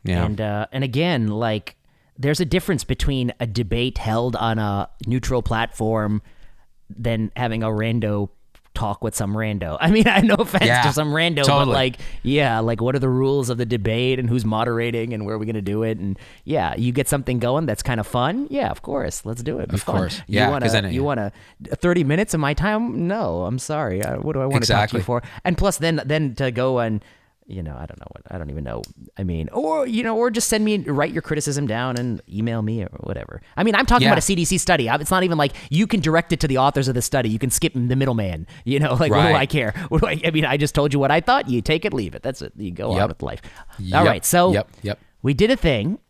And again, like, there's a difference between a debate held on a neutral platform than having a rando talk with some rando. I mean, no offense to some rando, but like, what are the rules of the debate and who's moderating and where are we going to do it? And you get something going that's kind of fun. Yeah, of course. Let's do it. Of course. Yeah. You want 30 minutes of my time? No, I'm sorry. What do I want to talk to you for? And plus then to go on, I don't even know. I mean, or just write your criticism down and email me or whatever. I mean, I'm talking about a CDC study. It's not even like you can direct it to the authors of the study. You can skip the middleman, what do I care? I mean, I just told you what I thought. You take it, leave it. That's it. You go on with life. All right. So we did a thing.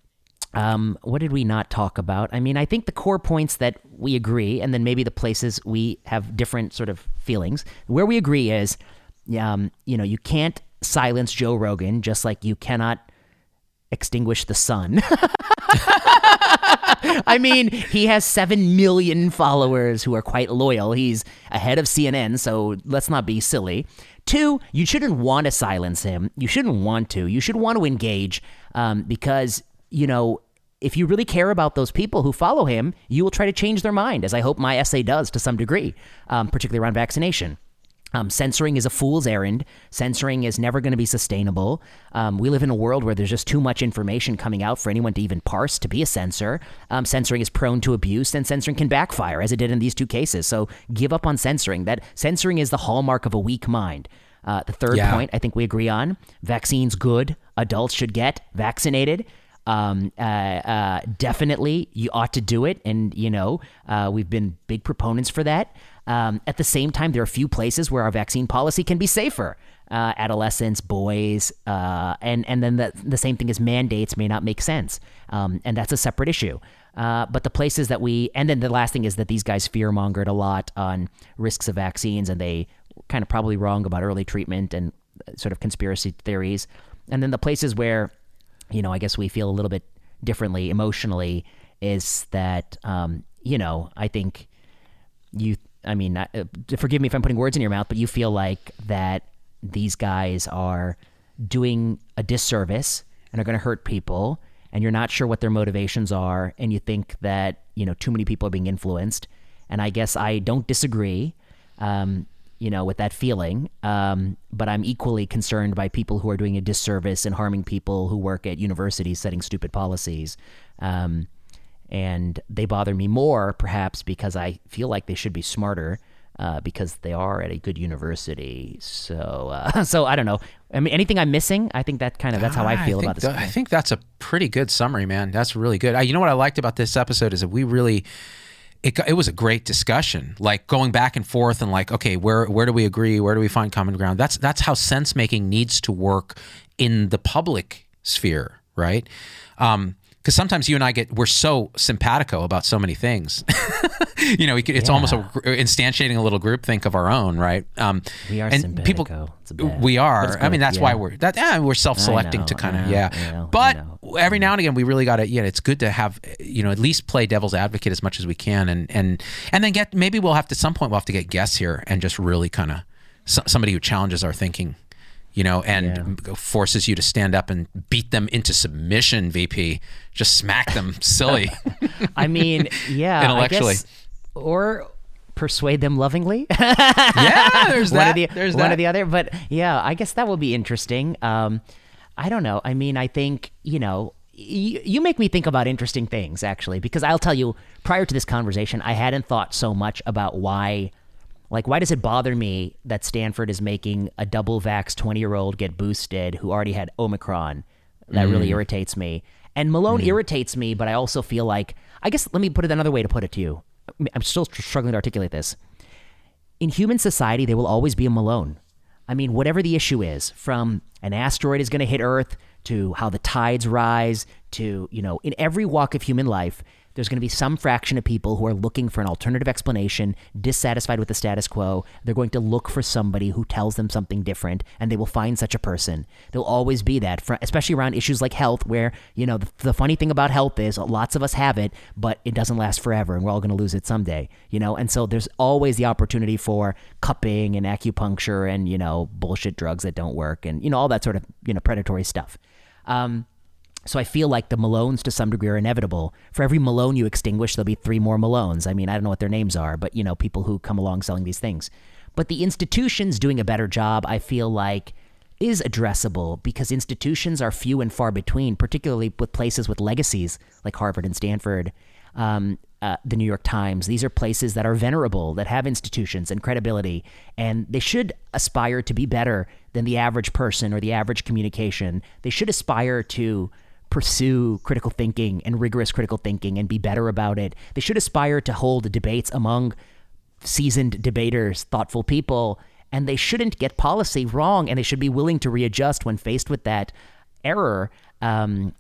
What did we not talk about? I mean, I think the core points that we agree, and then maybe the places we have different sort of feelings. Where we agree is, you can't silence Joe Rogan, just like you cannot extinguish the sun. I mean, he has 7 million followers who are quite loyal. He's ahead of CNN, so let's not be silly. 2, you shouldn't want to silence him. You shouldn't want to. You should want to engage because, if you really care about those people who follow him, you will try to change their mind, as I hope my essay does to some degree, particularly around vaccination. Censoring is a fool's errand. Censoring is never going to be sustainable. We live in a world where there's just too much information coming out for anyone to even parse to be a censor. Censoring is prone to abuse, and censoring can backfire, as it did in these 2 cases. So give up on censoring. That censoring is the hallmark of a weak mind. The third point I think we agree on: vaccines good. Adults should get vaccinated. Definitely, you ought to do it, and we've been big proponents for that. At the same time, there are a few places where our vaccine policy can be safer. Adolescents, boys, and then the same thing as mandates may not make sense, and that's a separate issue. But the places that and then the last thing is that these guys fear-mongered a lot on risks of vaccines, and they were kind of probably wrong about early treatment and sort of conspiracy theories. And then the places where, I guess we feel a little bit differently emotionally is that, I think forgive me if I'm putting words in your mouth, but you feel like that these guys are doing a disservice and are going to hurt people, and you're not sure what their motivations are, and you think that, too many people are being influenced. And I guess I don't disagree, with that feeling, but I'm equally concerned by people who are doing a disservice and harming people who work at universities setting stupid policies. And they bother me more, perhaps, because I feel like they should be smarter, because they are at a good university. So I don't know. I mean, anything I'm missing? I think that's how I feel about this. I think that's a pretty good summary, man. That's really good. You know what I liked about this episode is that we really, it was a great discussion, like going back and forth and like, okay, where do we agree? Where do we find common ground? That's how sense making needs to work in the public sphere, right? Because sometimes you and I we're so simpatico about so many things. It's almost instantiating a little groupthink of our own, right? We are simpatico. We are. I mean, that's why we're self-selecting to kind of, But every now and again, we really got to. It's good to have at least play devil's advocate as much as we can, and then maybe we'll have to some point we'll have to get guests here and just really kind of somebody who challenges our thinking. Forces you to stand up and beat them into submission, VP. Just smack them silly. I mean, intellectually. I guess, or persuade them lovingly. There's that. One or the other. But I guess that will be interesting. I don't know. I mean, I think, you make me think about interesting things, actually, because I'll tell you, prior to this conversation, I hadn't thought so much about why does it bother me that Stanford is making a double vax 20-year-old get boosted who already had Omicron? That really irritates me. And Malone irritates me, but I also feel like, I guess, let me put it another way to put it to you. I'm still struggling to articulate this. In human society, there will always be a Malone. I mean, whatever the issue is, from an asteroid is going to hit Earth to how the tides rise to, in every walk of human life, there's going to be some fraction of people who are looking for an alternative explanation, dissatisfied with the status quo. They're going to look for somebody who tells them something different, and they will find such a person. There'll always be that, especially around issues like health, where, the funny thing about health is lots of us have it, but it doesn't last forever, and we're all going to lose it someday, And so there's always the opportunity for cupping and acupuncture and, bullshit drugs that don't work and, all that sort of, predatory stuff. So I feel like the Malones to some degree are inevitable. For every Malone you extinguish, there'll be 3 more Malones. I mean, I don't know what their names are, but, people who come along selling these things. But the institutions doing a better job, I feel like, is addressable because institutions are few and far between, particularly with places with legacies like Harvard and Stanford, the New York Times. These are places that are venerable, that have institutions and credibility, and they should aspire to be better than the average person or the average communication. They should aspire to pursue critical thinking and rigorous critical thinking and be better about it. They should aspire to hold debates among seasoned debaters, thoughtful people, and they shouldn't get policy wrong, and they should be willing to readjust when faced with that error. And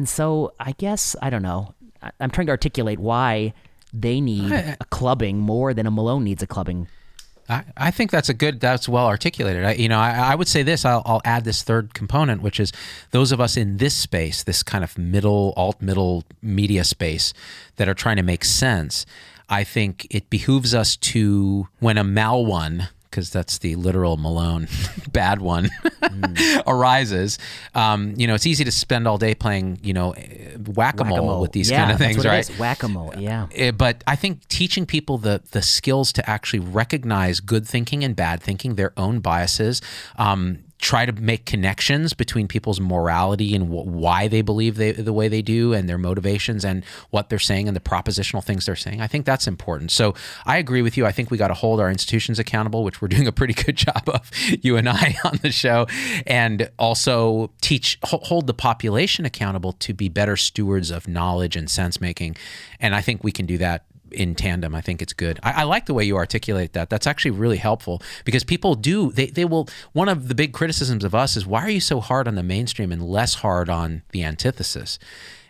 so I guess, I don't know, I'm trying to articulate why they need a clubbing more than a Malone needs a clubbing. I think that's well articulated. I would say this, I'll add this third component, which is those of us in this space, this kind of alt-middle media space that are trying to make sense. I think it behooves us to, when a mal one, because that's the literal Malone bad one, arises. It's easy to spend all day playing, whack-a-mole with these kind of things, right? Whack-a-mole, yeah. But I think teaching people the skills to actually recognize good thinking and bad thinking, their own biases, try to make connections between people's morality and why they believe the way they do and their motivations and what they're saying and the propositional things they're saying. I think that's important. So I agree with you. I think we got to hold our institutions accountable, which we're doing a pretty good job of, you and I, on the show, and also hold the population accountable to be better stewards of knowledge and sense making. And I think we can do that in tandem. I think it's good. I like the way you articulate that. That's actually really helpful because people they will, one of the big criticisms of us is, why are you so hard on the mainstream and less hard on the antithesis?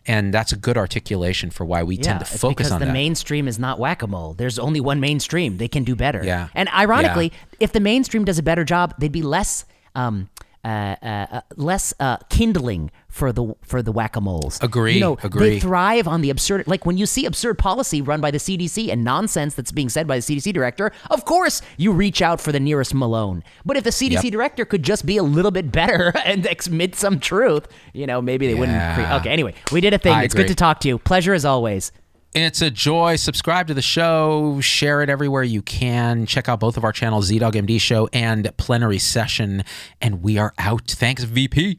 And that's a good articulation for why we tend to focus on that. Because the mainstream is not whack-a-mole. There's only one mainstream. They can do better. Yeah. And ironically, if the mainstream does a better job, they'd be less kindling for the whack-a-moles. Agree. They thrive on the absurd. Like when you see absurd policy run by the CDC and nonsense that's being said by the CDC director, of course you reach out for the nearest Malone. But if the CDC director could just be a little bit better and admit some truth, maybe they wouldn't. Okay, anyway, we did a thing. It's good to talk to you. Pleasure as always. It's a joy. Subscribe to the show. Share it everywhere you can. Check out both of our channels, ZDoggMD Show and Plenary Session. And we are out. Thanks, VP.